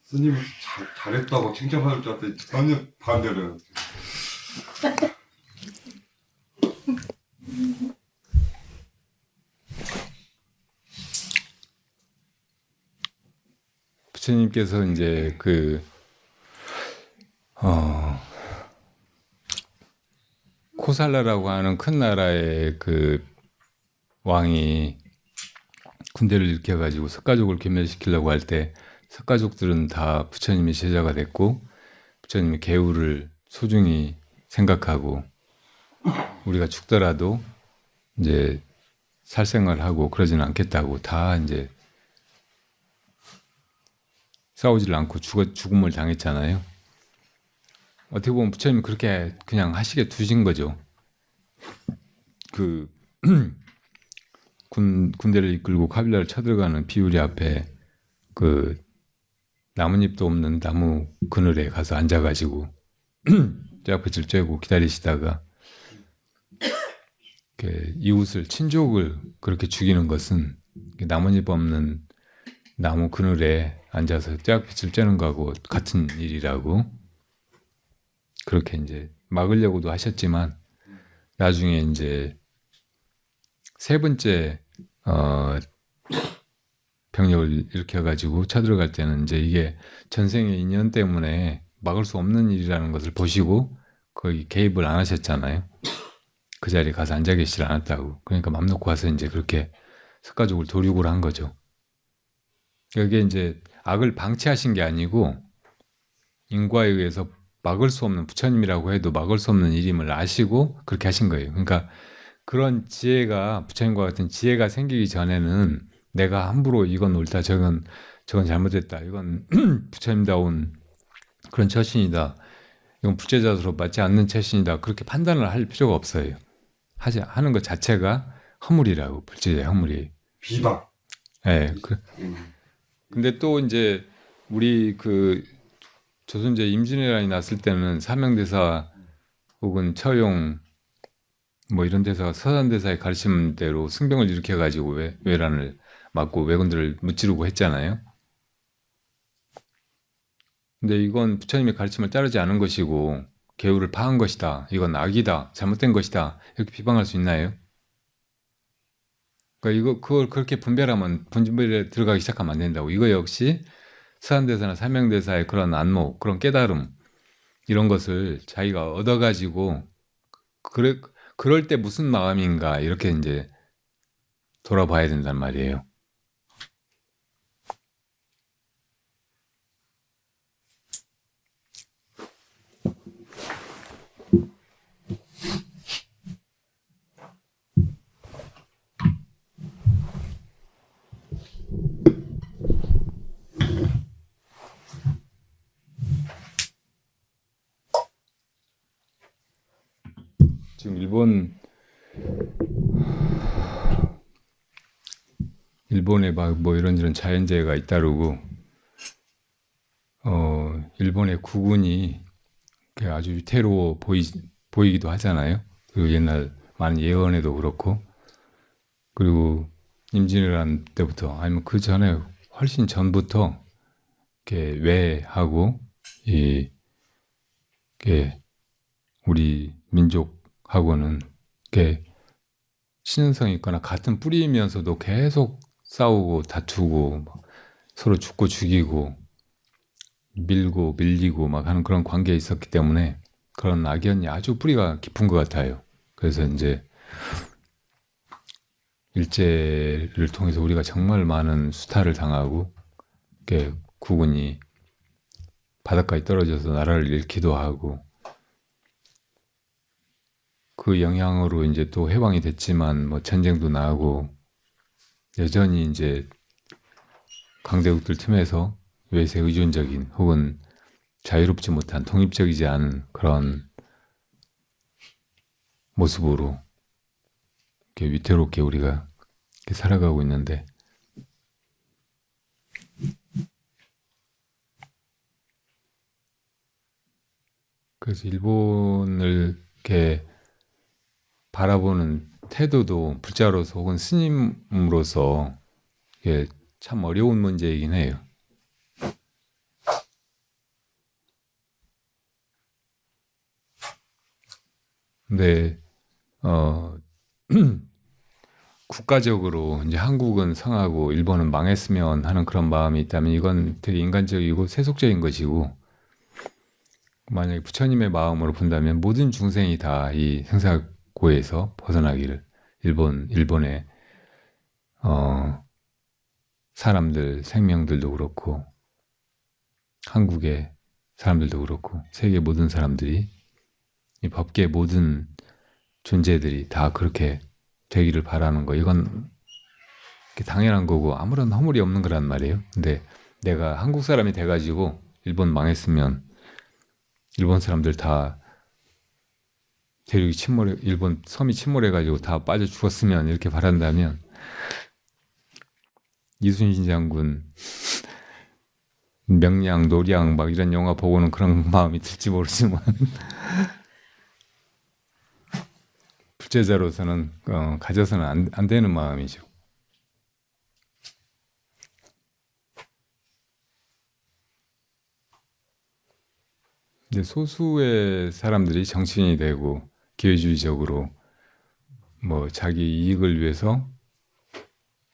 스님은 잘했다고 칭찬받을 줄 알았더니 전혀 반대로. 부처님께서 이제 코살라라고 하는 큰 나라의 그 왕이 군대를 일으켜가지고 석가족을 괴멸시키려고 할 때 석가족들은 다 부처님의 제자가 됐고 부처님의 계우를 소중히 생각하고 우리가 죽더라도 이제 살생을 하고 그러지는 않겠다고 다 이제 싸우질 않고 죽음을 당했잖아요. 어떻게 보면 부처님이 그렇게 그냥 하시게 두신 거죠. 그 군대를 이끌고 카빌라를 쳐들어가는 비우리 앞에 그 나뭇잎도 없는 나무 그늘에 가서 앉아가지고 쫙빛을 쬐고 기다리시다가 이웃을 친족을 그렇게 죽이는 것은 나뭇잎 없는 나무 그늘에 앉아서 쫙빛을 쬐는 거하고 같은 일이라고 그렇게 이제 막으려고도 하셨지만 나중에 이제 세 번째 병력을 일으켜가지고 쳐들어갈 때는 이제 이게 전생의 인연 때문에 막을 수 없는 일이라는 것을 보시고 거기 개입을 안 하셨잖아요. 그 자리에 가서 앉아 계시질 않았다고. 그러니까 맘 놓고 와서 이제 그렇게 석가족을 도륙을 한 거죠. 이게 이제 악을 방치하신 게 아니고 인과에 의해서 막을 수 없는, 부처님이라고 해도 막을 수 없는 일임을 아시고 그렇게 하신 거예요. 그러니까 그런 지혜가, 부처님과 같은 지혜가 생기기 전에는 내가 함부로 이건 옳다, 저건 잘못됐다, 이건 부처님다운 그런 처신이다, 이건 부채자수로 맞지 않는 처신이다, 그렇게 판단을 할 필요가 없어요. 하는 것 자체가 허물이라고, 불제자의 허물이. 비방. 네, 근데 또 이제 우리 그 조선제 임진왜란이 났을 때는 사명대사 혹은 처용 뭐 이런 데서 서산대사의 가르침대로 승병을 일으켜가지고 외란을 막고 왜군들을 무찌르고 했잖아요. 근데 이건 부처님의 가르침을 따르지 않은 것이고 계율을 파한 것이다, 이건 악이다, 잘못된 것이다, 이렇게 비방할 수 있나요? 그러니까 그걸 그렇게 분별하면 분별에 들어가기 시작하면 안 된다고. 이거 역시 서산대사나 사명대사의 그런 안목, 그런 깨달음 이런 것을 자기가 얻어가지고 그럴 때 무슨 마음인가 이렇게 이제 돌아봐야 된단 말이에요. 지금 일본에 막 뭐 이런저런 자연재해가 잇따르고 일본의 국군이 아주 위태로워 보이기도 하잖아요. 그리고 옛날 많은 예언에도 그렇고, 그리고 임진왜란 때부터 아니면 그 전에 훨씬 전부터 이렇게 외하고 우리 민족 하고는 이렇게 친연성이 있거나 같은 뿌리이면서도 계속 싸우고 다투고 막 서로 죽고 죽이고 밀고 밀리고 막 하는 그런 관계에 있었기 때문에 그런 악연이 아주 뿌리가 깊은 것 같아요. 그래서 이제 일제를 통해서 우리가 정말 많은 수탈을 당하고 이렇게 국군이 바닷가에 떨어져서 나라를 잃기도 하고 그 영향으로 이제 또 해방이 됐지만 뭐 전쟁도 나고 여전히 이제 강대국들 틈에서 외세 의존적인 혹은 자유롭지 못한 독립적이지 않은 그런 모습으로 이렇게 위태롭게 우리가 이렇게 살아가고 있는데 그래서 일본을 이렇게 바라보는 태도도 불자로서 혹은 스님으로서 이게 참 어려운 문제이긴 해요. 근데 국가적으로 이제 한국은 성하고 일본은 망했으면 하는 그런 마음이 있다면 이건 되게 인간적이고 세속적인 것이고 만약에 부처님의 마음으로 본다면 모든 중생이 다 이 생사고에서 벗어나기를 일본의 사람들 생명들도 그렇고 한국의 사람들도 그렇고 세계 모든 사람들이 이 법계 모든 존재들이 다 그렇게 되기를 바라는 거 이건 당연한 거고 아무런 허물이 없는 거란 말이에요. 근데 내가 한국 사람이 돼가지고 일본 망했으면 일본 사람들 다 대륙이 침몰해 일본 섬이 침몰해가지고 다 빠져 죽었으면 이렇게 바란다면 이순신 장군 명량 노량 막 이런 영화 보고는 그런 마음이 들지 모르지만 불제자로서는 가져서는 안 되는 마음이죠. 근데 소수의 사람들이 정치인이 되고 기회주의적으로 뭐 자기 이익을 위해서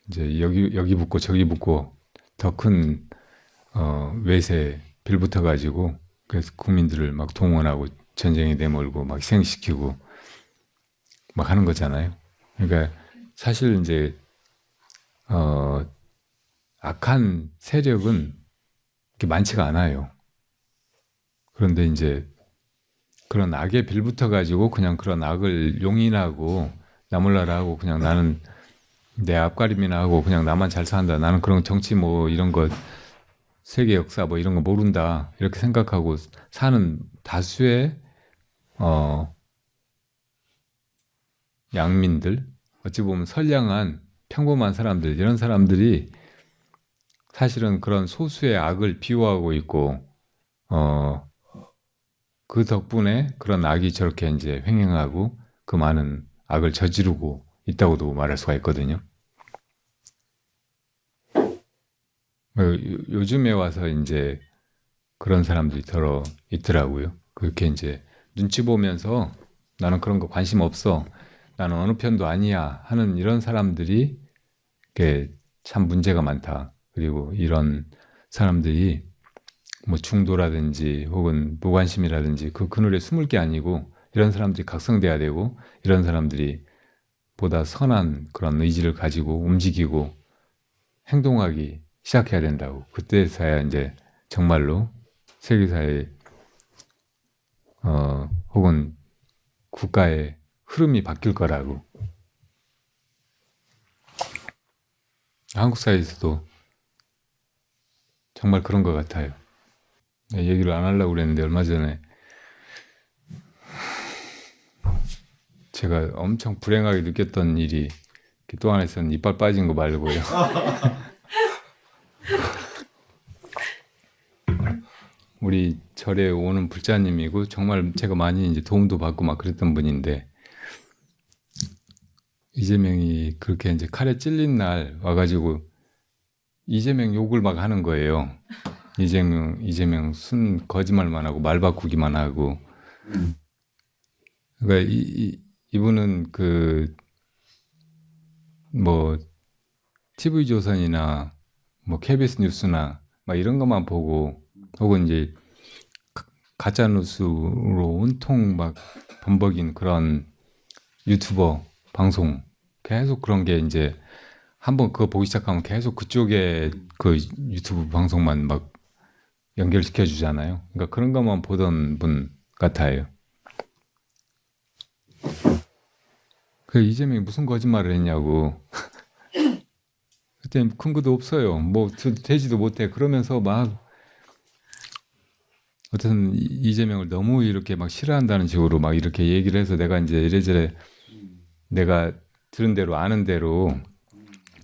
이제 여기 붙고 저기 붙고 더 큰 외세 빌붙어 가지고 그래서 국민들을 막 동원하고 전쟁에 내몰고 막 희생시키고 막 하는 거잖아요. 그러니까 사실 이제 악한 세력은 그렇게 많지가 않아요. 그런데 이제 그런 악에 빌붙어 가지고 그냥 그런 악을 용인하고 나몰라라 하고 그냥 나는 내 앞가림이나 하고 그냥 나만 잘 산다. 나는 그런 정치 뭐 이런 거 세계 역사 뭐 이런 거 모른다. 이렇게 생각하고 사는 다수의 양민들, 어찌 보면 선량한 평범한 사람들 이런 사람들이 사실은 그런 소수의 악을 비호하고 있고 그 덕분에 그런 악이 저렇게 이제 횡행하고 그 많은 악을 저지르고 있다고도 말할 수가 있거든요. 요즘에 와서 이제 그런 사람들이 더러 있더라고요. 그렇게 이제 눈치 보면서 나는 그런 거 관심 없어. 나는 어느 편도 아니야 하는 이런 사람들이 참 문제가 많다. 그리고 이런 사람들이 뭐 중도라든지 혹은 무관심이라든지 그 그늘에 숨을 게 아니고 이런 사람들이 각성돼야 되고 이런 사람들이 보다 선한 그런 의지를 가지고 움직이고 행동하기 시작해야 된다고. 그때서야 이제 정말로 세계사회 혹은 국가의 흐름이 바뀔 거라고. 한국 사회에서도 정말 그런 것 같아요. 얘기를 안 하려고 그랬는데 얼마 전에 제가 엄청 불행하게 느꼈던 일이 또 하나 있었는데 이빨 빠진 거 말고요. 우리 절에 오는 불자님이고 정말 제가 많이 이제 도움도 받고 막 그랬던 분인데 이재명이 그렇게 이제 칼에 찔린 날 와가지고 이재명 욕을 막 하는 거예요. 이재명 순 거짓말만 하고 말 바꾸기만 하고. 그러니까 이분은 그 뭐 TV조선이나 뭐 KBS 뉴스나 막 이런 것만 보고 혹은 이제 가짜 뉴스로 온통 막 범벅인 그런 유튜버 방송 계속 그런 게 이제 한번 그거 보기 시작하면 계속 그쪽에 그 유튜브 방송만 막 연결시켜 주잖아요. 그러니까 그런 것만 보던 분 같아요. 그 이재명이 무슨 거짓말을 했냐고. 그때 근거도 없어요. 뭐 되지도 못해. 그러면서 막 어떤 이재명을 너무 이렇게 막 싫어한다는 식으로 막 이렇게 얘기를 해서 내가 이제 이래저래 내가 들은 대로 아는 대로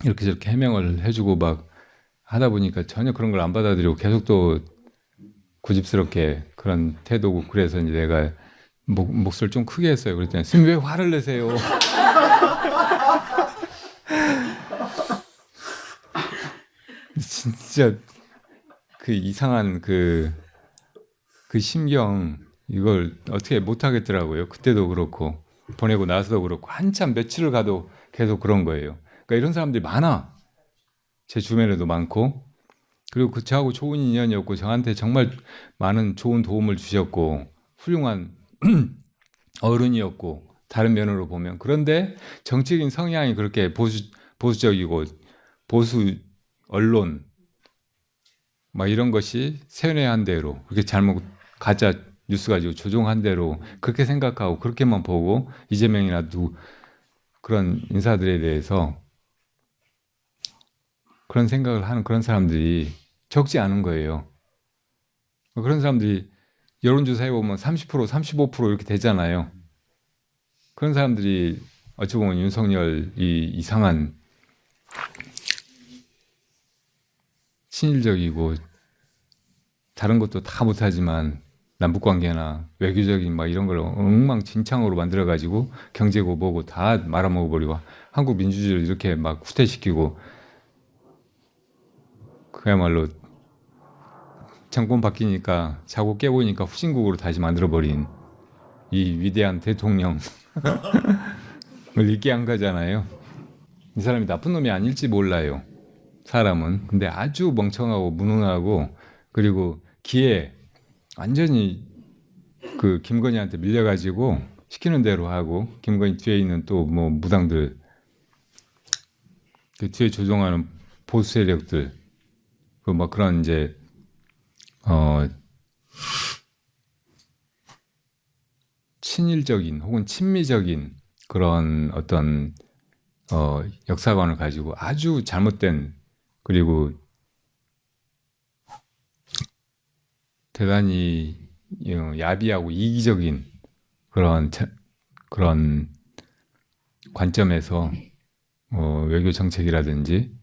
이렇게 저렇게 해명을 해주고 막 하다 보니까 전혀 그런 걸 안 받아들이고 계속 또 고집스럽게 그런 태도고 그래서 이제 내가 목소리를 좀 크게 했어요. 그랬더니 스님 왜 화를 내세요? 진짜 그 이상한 그 심경 이걸 어떻게 못 하겠더라고요. 그때도 그렇고 보내고 나서도 그렇고 한참 며칠을 가도 계속 그런 거예요. 그러니까 이런 사람들이 많아. 제 주변에도 많고 그리고 저하고 좋은 인연이었고 저한테 정말 많은 좋은 도움을 주셨고 훌륭한 어른이었고 다른 면으로 보면 그런데 정치적인 성향이 그렇게 보수적이고 보수 언론 막 이런 것이 세뇌한 대로 그렇게 잘못 가짜 뉴스 가지고 조종한 대로 그렇게 생각하고 그렇게만 보고 이재명이나 그런 인사들에 대해서 그런 생각을 하는 그런 사람들이 적지 않은 거예요. 그런 사람들이 여론조사 해보면 30%, 35% 이렇게 되잖아요. 그런 사람들이 어찌 보면 윤석열 이 이상한 친일적이고 다른 것도 다 못하지만 남북관계나 외교적인 막 이런 걸 엉망진창으로 만들어가지고 경제고 뭐고 다 말아먹어버리고 한국 민주주의를 이렇게 막 후퇴시키고 그야말로 정권 바뀌니까 자고 깨보니까 후진국으로 다시 만들어버린 이 위대한 대통령을 있게 한 거잖아요. 이 사람이 나쁜 놈이 아닐지 몰라요. 사람은. 근데 아주 멍청하고 무능하고 그리고 기에 완전히 그 김건희한테 밀려가지고 시키는 대로 하고 김건희 뒤에 있는 또 뭐 무당들 그 뒤에 조종하는 보수 세력들 그 막 그런 이제 친일적인 혹은 친미적인 그런 어떤 역사관을 가지고 아주 잘못된 그리고 대단히 야비하고 이기적인 그런 관점에서 외교 정책이라든지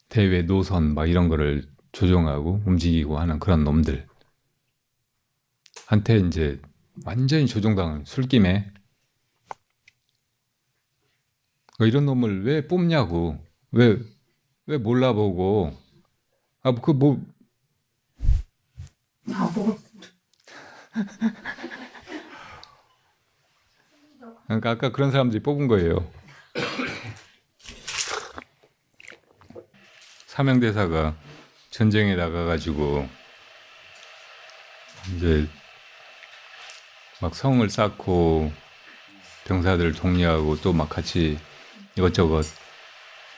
대외 노선 막 이런 거를 조종하고 움직이고 하는 그런 놈들 한테 이제 완전히 조종당한 술김에 이런 놈을 왜 뽑냐고 왜 몰라보고 다 보고 그러니까 아까 그런 사람들이 뽑은 거예요. 사명대사가 전쟁에 나가가지고 이제 막 성을 쌓고 병사들 독려하고 또 막 같이 이것저것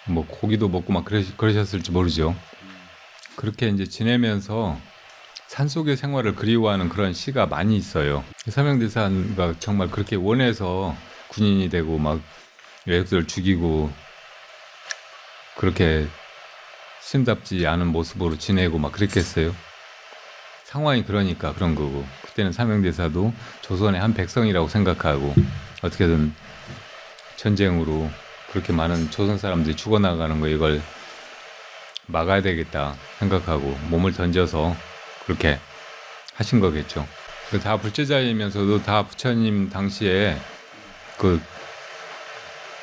뭐 고기도 먹고 막 그러셨을지 모르죠. 그렇게 이제 지내면서 산속의 생활을 그리워하는 그런 시가 많이 있어요. 사명대사가 정말 그렇게 원해서 군인이 되고 막 외국들 죽이고 그렇게 스님답지 않은 모습으로 지내고 막 그랬겠어요. 상황이 그러니까 그런 거고 그때는 사명대사도 조선의 한 백성이라고 생각하고 어떻게든 전쟁으로 그렇게 많은 조선 사람들이 죽어나가는 거 이걸 막아야 되겠다 생각하고 몸을 던져서 그렇게 하신 거겠죠. 다 불제자이면서도 다 부처님 당시에 그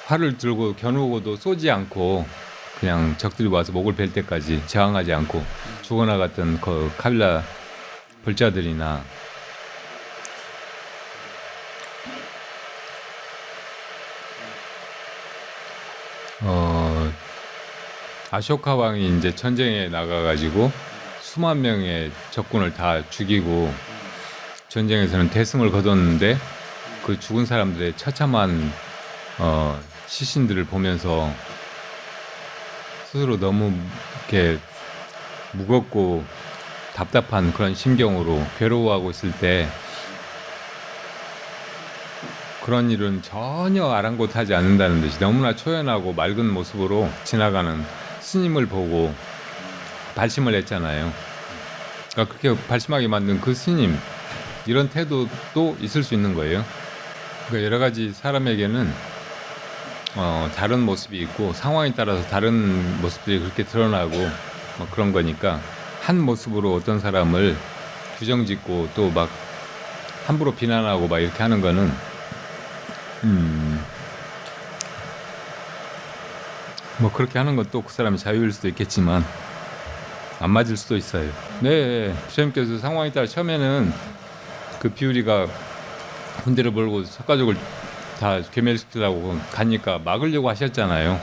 활을 들고 겨누고도 쏘지 않고 그냥 적들이 와서 목을 벨 때까지 저항하지 않고 죽어나갔던 그 카빌라 불자들이나 아쇼카 왕이 이제 전쟁에 나가가지고 수만 명의 적군을 다 죽이고 전쟁에서는 대승을 거뒀는데 그 죽은 사람들의 처참한 시신들을 보면서 스스로 너무 이렇게 무겁고 답답한 그런 심경으로 괴로워하고 있을 때 그런 일은 전혀 아랑곳하지 않는다는 듯이 너무나 초연하고 맑은 모습으로 지나가는 스님을 보고 발심을 했잖아요. 그러니까 그렇게 발심하게 만든 그 스님, 이런 태도도 있을 수 있는 거예요. 그러니까 여러 가지 사람에게는 다른 모습이 있고 상황에 따라서 다른 모습들이 그렇게 드러나고 뭐 그런 거니까 한 모습으로 어떤 사람을 규정짓고 또 막 함부로 비난하고 막 이렇게 하는 거는 뭐 그렇게 하는 것도 그 사람의 자유일 수도 있겠지만 안 맞을 수도 있어요. 네, 부처님께서 상황에 따라 처음에는 그 비우리가 군대를 몰고 석가족을 다 괴멸시키려고 가니까 막으려고 하셨잖아요.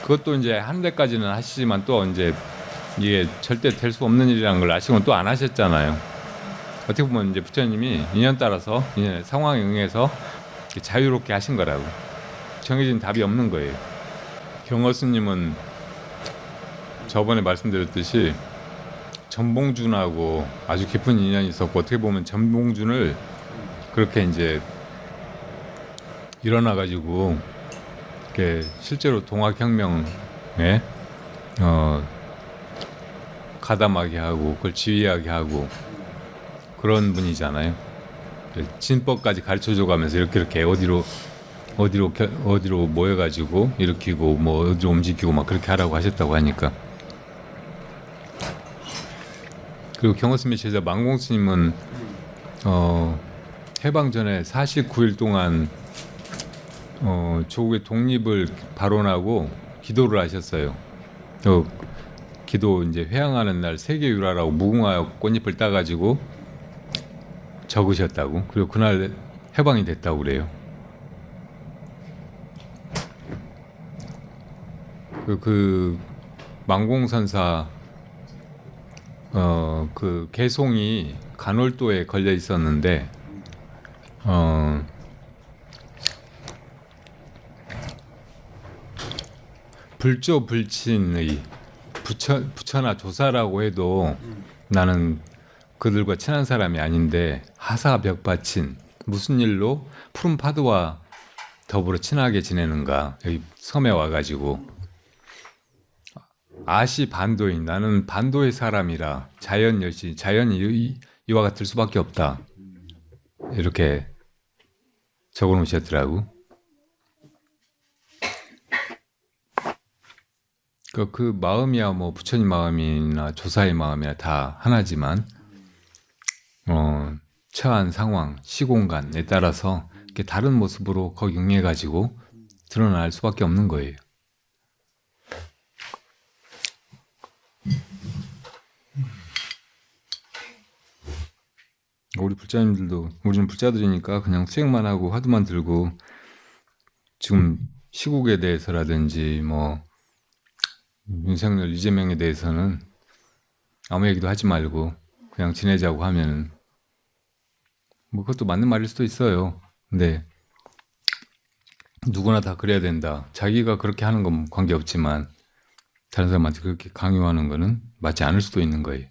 그것도 이제 하는 데까지는 하시지만 또 이제 이게 절대 될 수 없는 일이라는 걸 아시고는 또 안 하셨잖아요. 어떻게 보면 이제 부처님이 인연 따라서 인연 상황에 응해서 자유롭게 하신 거라고. 정해진 답이 없는 거예요. 경허 스님은 저번에 말씀드렸듯이 전봉준하고 아주 깊은 인연이 있었고 어떻게 보면 전봉준을 그렇게 이제 일어나 가지고 이렇게 실제로 동학혁명에 가담하게 하고 그걸 지휘하게 하고 그런 분이잖아요. 진법까지 가르쳐줘 가면서 이렇게 어디로 모여가지고 일으키고 뭐 어디로 움직이고 막 그렇게 하라고 하셨다고 하니까. 그리고 경허스미 제자 망공스님은 해방 전에 49일 동안 조국의 독립을 발언하고 기도를 하셨어요. 기도 이제 회항하는 날 세계 유라라고 무궁화 꽃잎을 따가지고 적으셨다고. 그리고 그날 해방이 됐다고 그래요. 그 망공선사 그 개송이 간월도에 걸려 있었는데 불조불친의 부처나 조사라고 해도 나는 그들과 친한 사람이 아닌데 하사벽파친 무슨 일로 푸른 파도와 더불어 친하게 지내는가. 여기 섬에 와가지고 아시 반도인 나는 반도의 사람이라 자연이 이와 같을 수밖에 없다. 이렇게 적어놓으셨더라고. 그 마음이야 뭐 부처님 마음이나 조사의 마음이나 다 하나지만 처한 상황, 시공간에 따라서 이렇게 다른 모습으로 거기 응해가지고 드러날 수밖에 없는 거예요. 우리 불자님들도 우리는 불자들이니까 그냥 수행만 하고 화두만 들고 지금 시국에 대해서라든지 뭐 윤석열, 이재명에 대해서는 아무 얘기도 하지 말고 그냥 지내자고 하면은 뭐 그것도 맞는 말일 수도 있어요. 근데 누구나 다 그래야 된다. 자기가 그렇게 하는 건 관계없지만 다른 사람한테 그렇게 강요하는 거는 맞지 않을 수도 있는 거예요.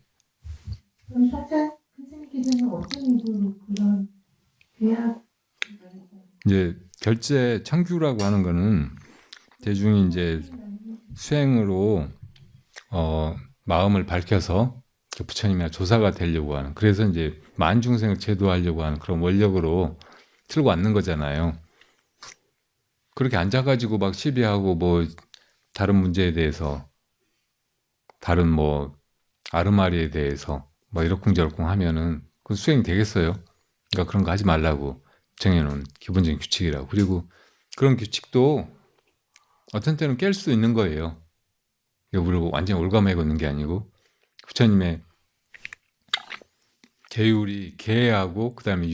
그럼 사자 선생님께서는 어떤 이유로 그런 대학 이제 결제 청규라고 하는 거는 대중이 이제 수행으로 마음을 밝혀서 부처님이나 조사가 되려고 하는, 그래서 이제 만중생을 제도하려고 하는 그런 원력으로 틀고 앉는 거잖아요. 그렇게 앉아가지고 막 시비하고 뭐 다른 문제에 대해서 다른 뭐 아르마리에 대해서 뭐 이러쿵저러쿵 하면은 그 수행이 되겠어요? 그러니까 그런 거 하지 말라고 정해놓은 기본적인 규칙이라고. 그리고 그런 규칙도 어떤 때는 깰 수도 있는 거예요. 우리를 완전히 올가매고 있는 게 아니고 부처님의 계율이 계하고 그 다음에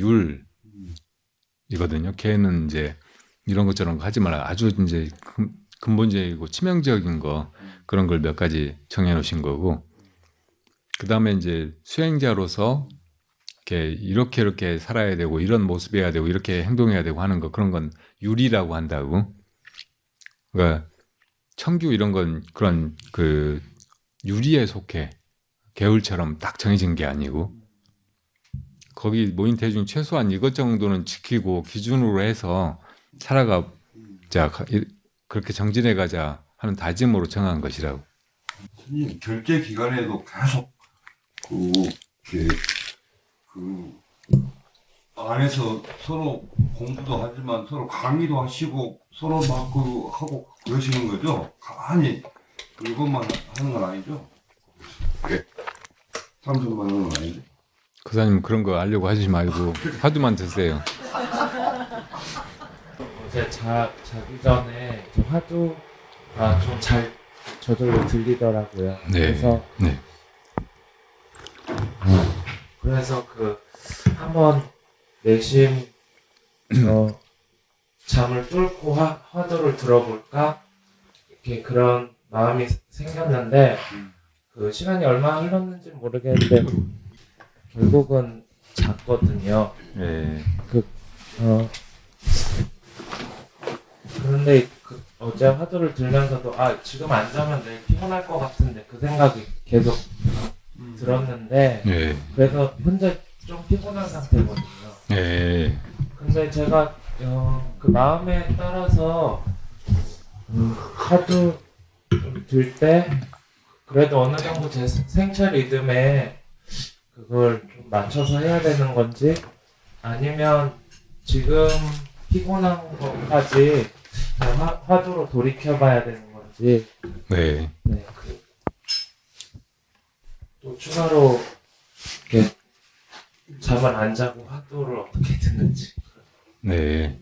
율이거든요. 계는 이제 이런 것 저런 거 하지 말라. 아주 이제 근본적이고 치명적인 거 그런 걸 몇 가지 정해 놓으신 거고, 그 다음에 이제 수행자로서 이렇게 살아야 되고 이런 모습이어야 되고 이렇게 행동해야 되고 하는 거, 그런 건 유리라고 한다고. 그러니까 청규 이런 건 그런 그 유리에 속해 개울처럼 딱 정해진 게 아니고, 거기 모인 대중 최소한 이것 정도는 지키고 기준으로 해서 살아가자, 그렇게 정진해 가자 하는 다짐으로 정한 것이라고. 스님 결제 기간에도 계속 이렇게 안에서 서로 공부도 하지만 서로 강의도 하시고 서로 막 하고 그러시는 거죠? 가만히 이것만 하는 건 아니죠? 네. 참선만 하는 건 아니죠? 그사님 그런 거 알려고 하지 말고 화두만 드세요. 어제 자기 전에 좀 화두가 좀 잘 저절로 들리더라고요. 네. 그래서 한번 내심 잠을 뚫고 화두를 들어볼까 이렇게 그런 마음이 생겼는데 시간이 얼마 흘렀는지 모르겠는데 결국은 잤거든요. 네. 그런데 어제 화두를 들면서도 지금 안 자면 내일 피곤할 것 같은데 그 생각이 계속 들었는데 네. 그래서 혼자 좀 피곤한 상태거든요. 네. 근데 제가 그 마음에 따라서 화두 들 때 그래도 어느 정도 제 생체 리듬에 그걸 좀 맞춰서 해야 되는 건지 아니면 지금 피곤한 것까지 화두로 돌이켜봐야 되는 건지 네. 또 추가로 이렇게 잠을 안 자고 화두를 어떻게 듣는지. 네.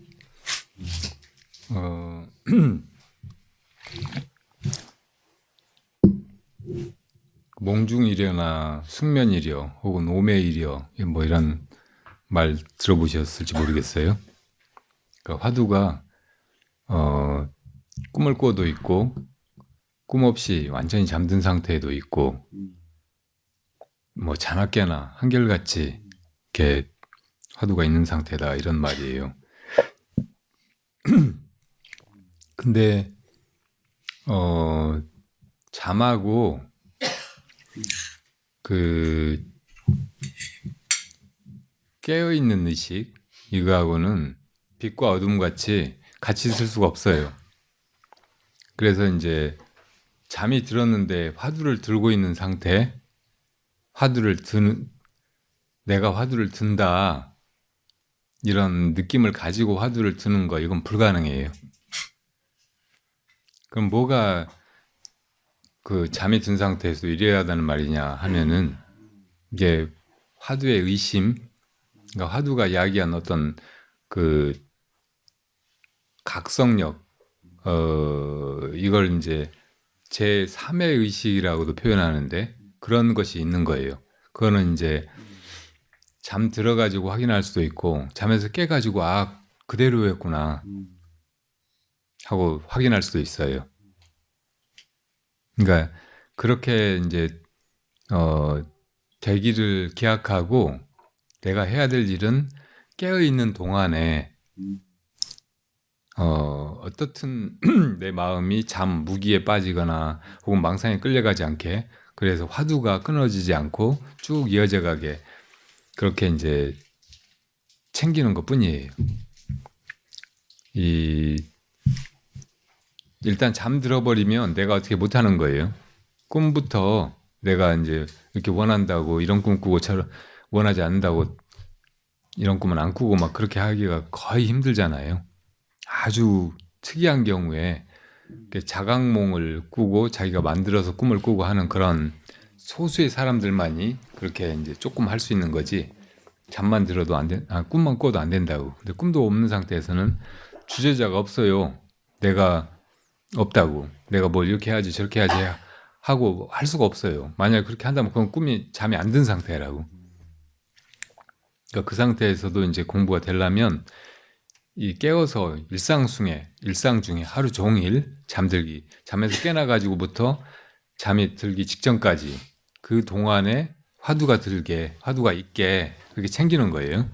몽중이려나 숙면이려 혹은 오매이려 뭐 이런 말 들어보셨을지 모르겠어요. 그러니까 화두가 꿈을 꿔도 있고 꿈 없이 완전히 잠든 상태에도 있고 뭐 자나깨나 한결같이 이렇게 화두가 있는 상태다 이런 말이에요. 근데 잠하고 깨어있는 의식 이거하고는 빛과 어둠 같이 있을 수가 없어요. 그래서 이제 잠이 들었는데 화두를 들고 있는 상태, 내가 화두를 든다 이런 느낌을 가지고 화두를 드는 거, 이건 불가능해요. 그럼 뭐가 잠이 든 상태에서 이래야 한다는 말이냐 하면은, 이게 화두의 의심, 그러니까 화두가 이야기한 어떤 각성력, 이걸 이제 제3의 의식이라고도 표현하는데 그런 것이 있는 거예요. 그거는 이제 잠 들어가지고 확인할 수도 있고 잠에서 깨가지고 그대로였구나 하고 확인할 수도 있어요. 그러니까 그렇게 이제 되기를 기약하고 내가 해야 될 일은 깨어있는 동안에 어떻든 내 마음이 잠 무기에 빠지거나 혹은 망상에 끌려가지 않게, 그래서 화두가 끊어지지 않고 쭉 이어져 가게 그렇게 이제 챙기는 것 뿐이에요. 일단 잠들어 버리면 내가 어떻게 못하는 거예요. 꿈부터 내가 이제 이렇게 원한다고 이런 꿈 꾸고 원하지 않는다고 이런 꿈은 안 꾸고 막 그렇게 하기가 거의 힘들잖아요. 아주 특이한 경우에 자각몽을 꾸고 자기가 만들어서 꿈을 꾸고 하는 그런 소수의 사람들만이 그렇게 이제 조금 할 수 있는 거지, 잠만 들어도 꿈만 꿔도 안 된다고. 근데 꿈도 없는 상태에서는 주제자가 없어요. 내가 없다고. 내가 뭘 이렇게 해야지 저렇게 해야지 하고 할 수가 없어요. 만약에 그렇게 한다면 그건 잠이 안 든 상태라고. 그러니까 그 상태에서도 이제 공부가 되려면 이 깨어서 일상 중에 하루 종일 잠에서 깨나가지고부터 잠이 들기 직전까지 그 동안에 화두가 있게 그렇게 챙기는 거예요.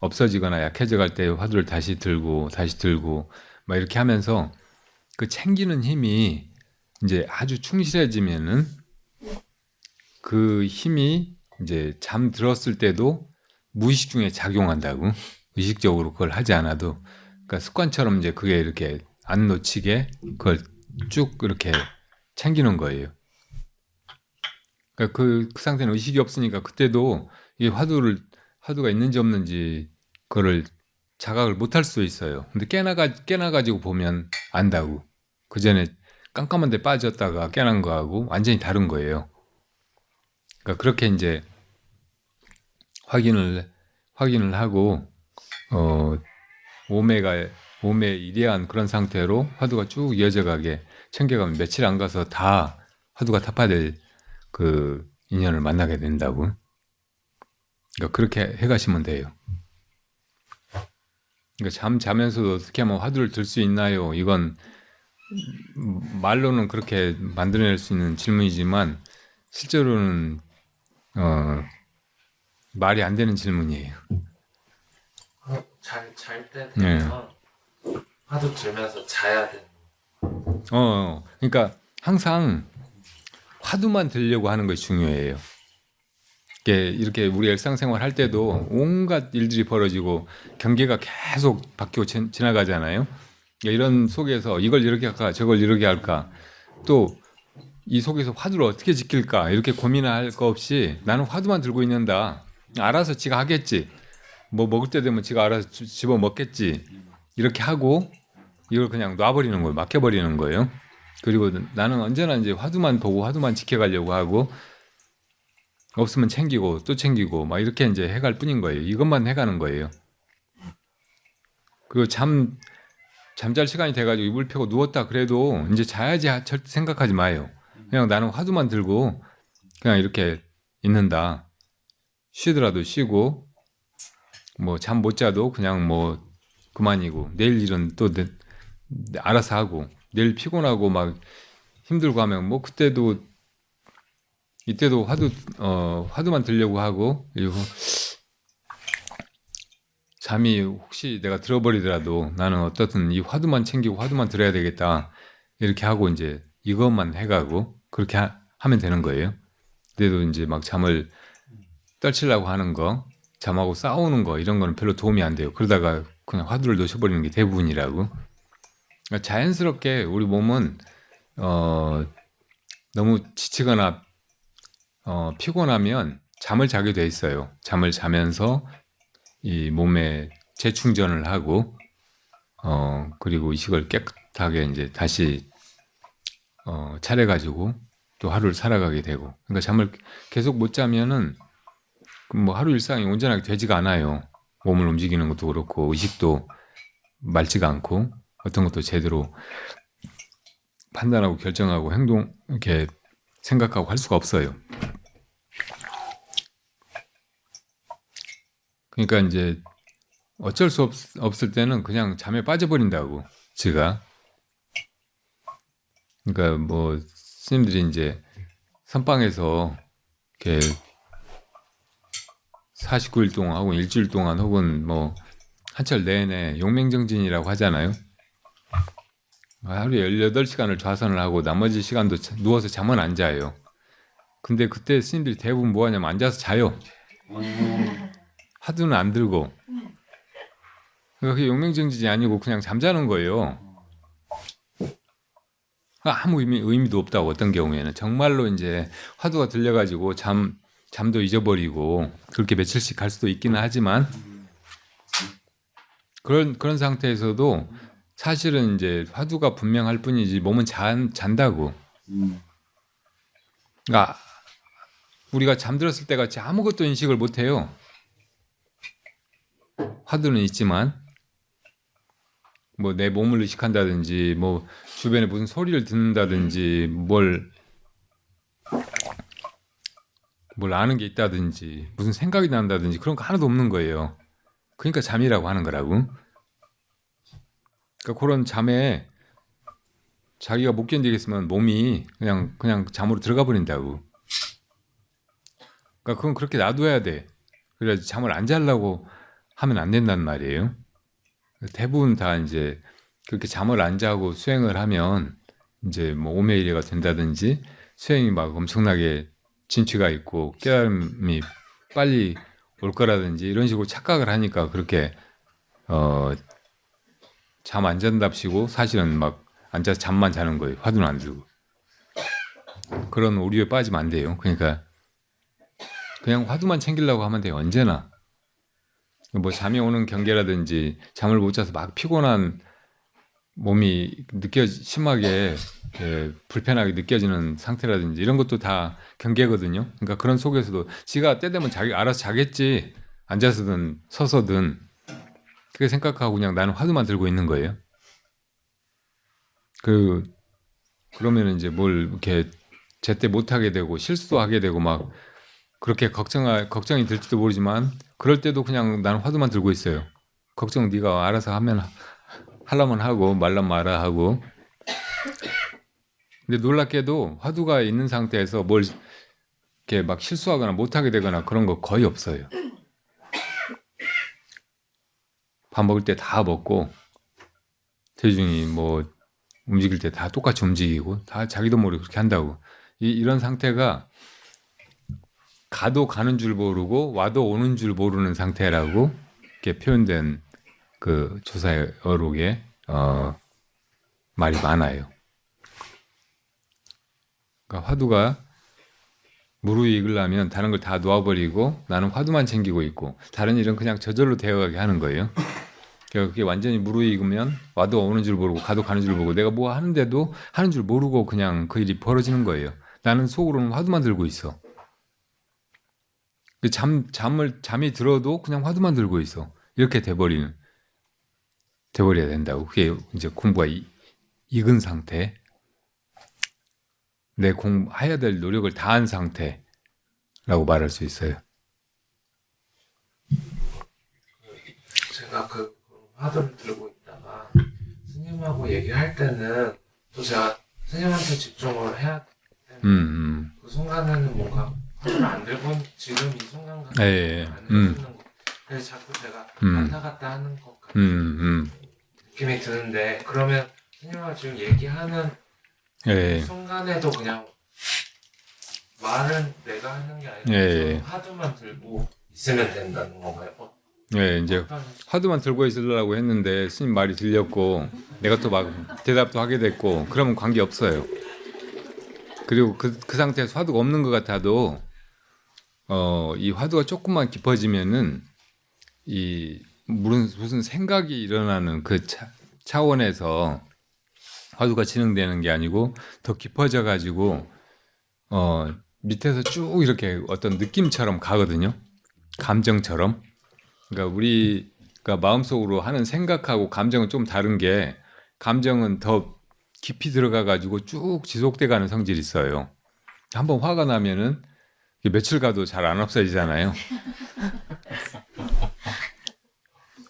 없어지거나 약해져 갈 때 화두를 다시 들고 막 이렇게 하면서 그 챙기는 힘이 이제 아주 충실해지면은 그 힘이 이제 잠 들었을 때도 무의식 중에 작용한다고. 의식적으로 그걸 하지 않아도. 그러니까 습관처럼 이제 그게 이렇게 안 놓치게 그걸 쭉 이렇게 챙기는 거예요. 그러니까 그 상태는 의식이 없으니까 그때도 이게 화두가 있는지 없는지 그거를 자각을 못할 수도 있어요. 근데 깨나가지고 보면 안다고. 그 전에 깜깜한 데 빠졌다가 깨난 거하고 완전히 다른 거예요. 그러니까 그렇게 이제 확인을 하고, 몸에 이래한 그런 상태로 화두가 쭉 이어져 가게 챙겨가면 며칠 안 가서 다 화두가 타파될 그 인연을 만나게 된다고. 그러니까 그렇게 해가시면 돼요. 그러니까 자면서도 어떻게 하면 화두를 들 수 있나요? 이건 말로는 그렇게 만들어낼 수 있는 질문이지만 실제로는 말이 안 되는 질문이에요. 잘 때 되면 화두 들면서 자야 돼. 그러니까 항상 화두만 들려고 하는 것이 중요해요. 이렇게 우리 일상생활 할 때도 온갖 일들이 벌어지고 경계가 계속 바뀌고 지나가잖아요. 이런 속에서 이걸 이렇게 할까 저걸 이렇게 할까 또 이 속에서 화두를 어떻게 지킬까 이렇게 고민할 거 없이 나는 화두만 들고 있는다. 알아서 지가 하겠지. 뭐 먹을 때 되면 지가 알아서 집어 먹겠지. 이렇게 하고 이걸 그냥 놔버리는 거예요. 맡겨버리는 거예요. 그리고 나는 언제나 이제 화두만 보고 화두만 지켜가려고 하고 없으면 챙기고 또 챙기고 막 이렇게 이제 해갈 뿐인 거예요. 이것만 해가는 거예요. 그리고 잠잘 시간이 돼가지고 이불 펴고 누웠다 그래도 이제 자야지 절대 생각하지 마요. 그냥 나는 화두만 들고 그냥 이렇게 있는다. 쉬더라도 쉬고 뭐 잠 못 자도 그냥 뭐 그만이고 내일 일은 또 알아서 하고 내일 피곤하고 막 힘들고 하면 뭐 이때도 화두만 들려고 하고 그리고 잠이 혹시 내가 들어버리더라도 나는 어떻든 이 화두만 챙기고 화두만 들어야 되겠다 이렇게 하고 이제 이것만 해가고 그렇게 하면 되는 거예요. 그래도 이제 막 잠을 떨치려고 하는 거 잠하고 싸우는 거 이런 거는 별로 도움이 안 돼요. 그러다가 그냥 화두를 놓쳐버리는 게 대부분이라고. 그러니까 자연스럽게 우리 몸은 너무 지치거나 피곤하면 잠을 자게 돼 있어요. 잠을 자면서 이 몸에 재충전을 하고 그리고 의식을 깨끗하게 이제 다시 차려가지고 또 하루를 살아가게 되고. 그러니까 잠을 계속 못 자면은 뭐 하루 일상이 온전하게 되지가 않아요. 몸을 움직이는 것도 그렇고 의식도 맑지가 않고 어떤 것도 제대로 판단하고 결정하고 행동 이렇게 생각하고 할 수가 없어요. 그러니까 이제 어쩔 수 없을 때는 그냥 잠에 빠져버린다고 제가. 그러니까 뭐 스님들이 이제 선방에서 이렇게 49일 동안 혹은 일주일 동안 혹은 뭐 한철 내내 용맹정진이라고 하잖아요. 하루에 18시간을 좌선을 하고 나머지 시간도 누워서 잠은 안 자요. 근데 그때 스님들이 대부분 뭐 하냐면 앉아서 자요. 화두는 안 들고. 그러니까 그게 용맹정진이 아니고 그냥 잠자는 거예요. 아무 의미도 없다고. 어떤 경우에는 정말로 이제 화두가 들려가지고 잠도 잊어버리고 그렇게 며칠씩 갈 수도 있기는 하지만 그런 상태에서도 사실은 이제 화두가 분명할 뿐이지 몸은 잔다고. 그러니까 우리가 잠들었을 때 같이 아무것도 인식을 못 해요. 화두는 있지만 뭐 내 몸을 의식한다든지 뭐 주변에 무슨 소리를 듣는다든지 뭘 아는 게 있다든지 무슨 생각이 난다든지 그런 거 하나도 없는 거예요. 그러니까 잠이라고 하는 거라고. 그러니까 그런 잠에 자기가 못 견디겠으면 몸이 그냥 잠으로 들어가 버린다고. 그러니까 그건 그렇게 놔둬야 돼. 그래야지 잠을 안 자려고 하면 안 된단 말이에요. 대부분 다 이제 그렇게 잠을 안 자고 수행을 하면 이제 뭐 오메이레가 된다든지 수행이 막 엄청나게 진취가 있고 깨달음이 빨리 올 거라든지 이런 식으로 착각을 하니까 그렇게 잠 안 잔답시고 사실은 막 앉아서 잠만 자는 거예요. 화두는 안 들고. 그런 오류에 빠지면 안 돼요. 그러니까 그냥 화두만 챙기려고 하면 돼요. 언제나. 뭐 잠이 오는 경계라든지 잠을 못 자서 막 피곤한 몸이 심하게 불편하게 느껴지는 상태라든지 이런 것도 다 경계거든요. 그러니까 그런 속에서도 지가 때 되면 자기 알아서 자겠지. 앉아서든 서서든 그렇게 생각하고 그냥 나는 화두만 들고 있는 거예요. 그러면 이제 뭘 이렇게 제때 못 하게 되고 실수도 하게 되고 막 그렇게 걱정이 될지도 모르지만 그럴 때도 그냥 나는 화두만 들고 있어요. 걱정 네가 알아서 하려면 하고 말라면 말아 하고. 근데 놀랍게도 화두가 있는 상태에서 뭘 이렇게 막 실수하거나 못하게 되거나 그런 거 거의 없어요. 밥 먹을 때 다 먹고 대중이 뭐 움직일 때 다 똑같이 움직이고 다 자기도 모르게 그렇게 한다고. 이런 상태가 가도 가는 줄 모르고 와도 오는 줄 모르는 상태라고 이렇게 표현된 그 조사의 어록에 말이 많아요. 그러니까 화두가 무르익으려면 다른 걸 다 놓아버리고 나는 화두만 챙기고 있고 다른 일은 그냥 저절로 되어가게 하는 거예요. 그러니까 그게 완전히 무르익으면 와도 오는 줄 모르고 가도 가는 줄 모르고 내가 뭐 하는데도 하는 줄 모르고 그냥 그 일이 벌어지는 거예요. 나는 속으로는 화두만 들고 있어. 잠이 들어도 그냥 화두만 들고 있어. 이렇게 돼버려야 된다고. 그게 이제 공부가 익은 상태. 내 공부해야 될 노력을 다한 상태라고 말할 수 있어요. 제가 그 화두를 들고 있다가 스님하고 얘기할 때는 또 제가 스님한테 집중을 해야 되는데 그 순간에는 뭔가 화두를 안 들고 지금 이 순간 같은 안 들고 거 그래서 자꾸 제가 왔다 갔다 하는 것 같은 느낌이 드는데 그러면 스님하고 지금 얘기하는 그 순간에도 그냥 말은 내가 하는 게 아니라 화두만 들고 있으면 된다는 건가요? 네, 이제 화두만 들고 있으려고 했는데 스님 말이 들렸고 내가 또 막 대답도 하게 됐고 그러면 관계 없어요. 그리고 그 상태에서 화두가 없는 것 같아도 이 화두가 조금만 깊어지면은 이 무슨 생각이 일어나는 그 차원에서 화두가 진행되는 게 아니고 더 깊어져 가지고 밑에서 쭉 이렇게 어떤 느낌처럼 가거든요. 감정처럼. 그러니까 우리가 마음속으로 하는 생각하고 감정은 좀 다른 게 감정은 더 깊이 들어가 가지고 쭉 지속돼 가는 성질이 있어요. 한번 화가 나면은 며칠 가도 잘 안 없어지잖아요.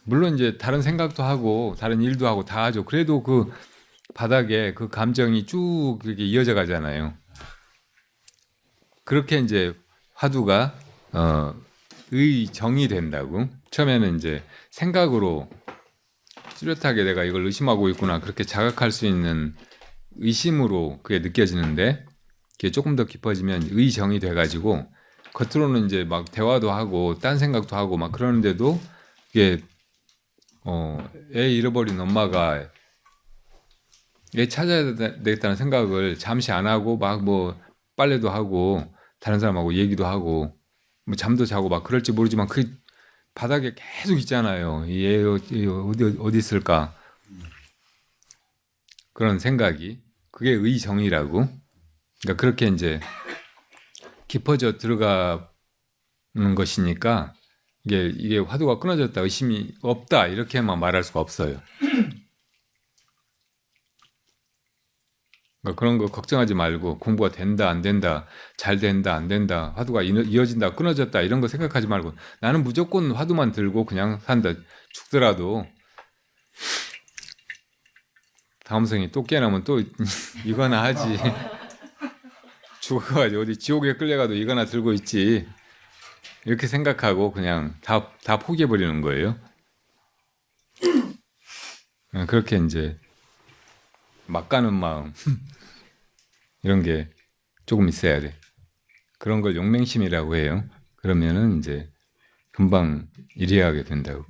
물론 이제 다른 생각도 하고 다른 일도 하고 다 하죠. 그래도 그 바닥에 그 감정이 쭉 이렇게 이어져 가잖아요. 그렇게 이제 화두가 의정이 된다고. 처음에는 이제 생각으로 뚜렷하게 내가 이걸 의심하고 있구나 그렇게 자각할 수 있는 의심으로 그게 느껴지는데 그게 조금 더 깊어지면 의정이 돼가지고 겉으로는 이제 막 대화도 하고 딴 생각도 하고 막 그러는데도 이게 애 잃어버린 엄마가 얘 찾아야 되겠다는 생각을 잠시 안 하고 막 뭐 빨래도 하고 다른 사람하고 얘기도 하고 뭐 잠도 자고 막 그럴지 모르지만 그 바닥에 계속 있잖아요. 얘 어디 있을까? 그런 생각이 그게 의정이라고. 그러니까 그렇게 이제 깊어져 들어가는 것이니까 이게 화두가 끊어졌다, 의심이 없다 이렇게만 말할 수가 없어요. 그러니까 그런 거 걱정하지 말고 공부가 된다 안 된다 잘 된다 안 된다 화두가 이어진다 끊어졌다 이런 거 생각하지 말고 나는 무조건 화두만 들고 그냥 산다 죽더라도 다음 생에 또 깨어나면 또 이거나 하지. 죽어가지고 어디 지옥에 끌려가도 이거나 들고 있지. 이렇게 생각하고 그냥 다 포기해버리는 거예요. 그렇게 이제 막 가는 마음 이런 게 조금 있어야 돼. 그런 걸 용맹심이라고 해요. 그러면은 이제 금방 이해하게 된다고.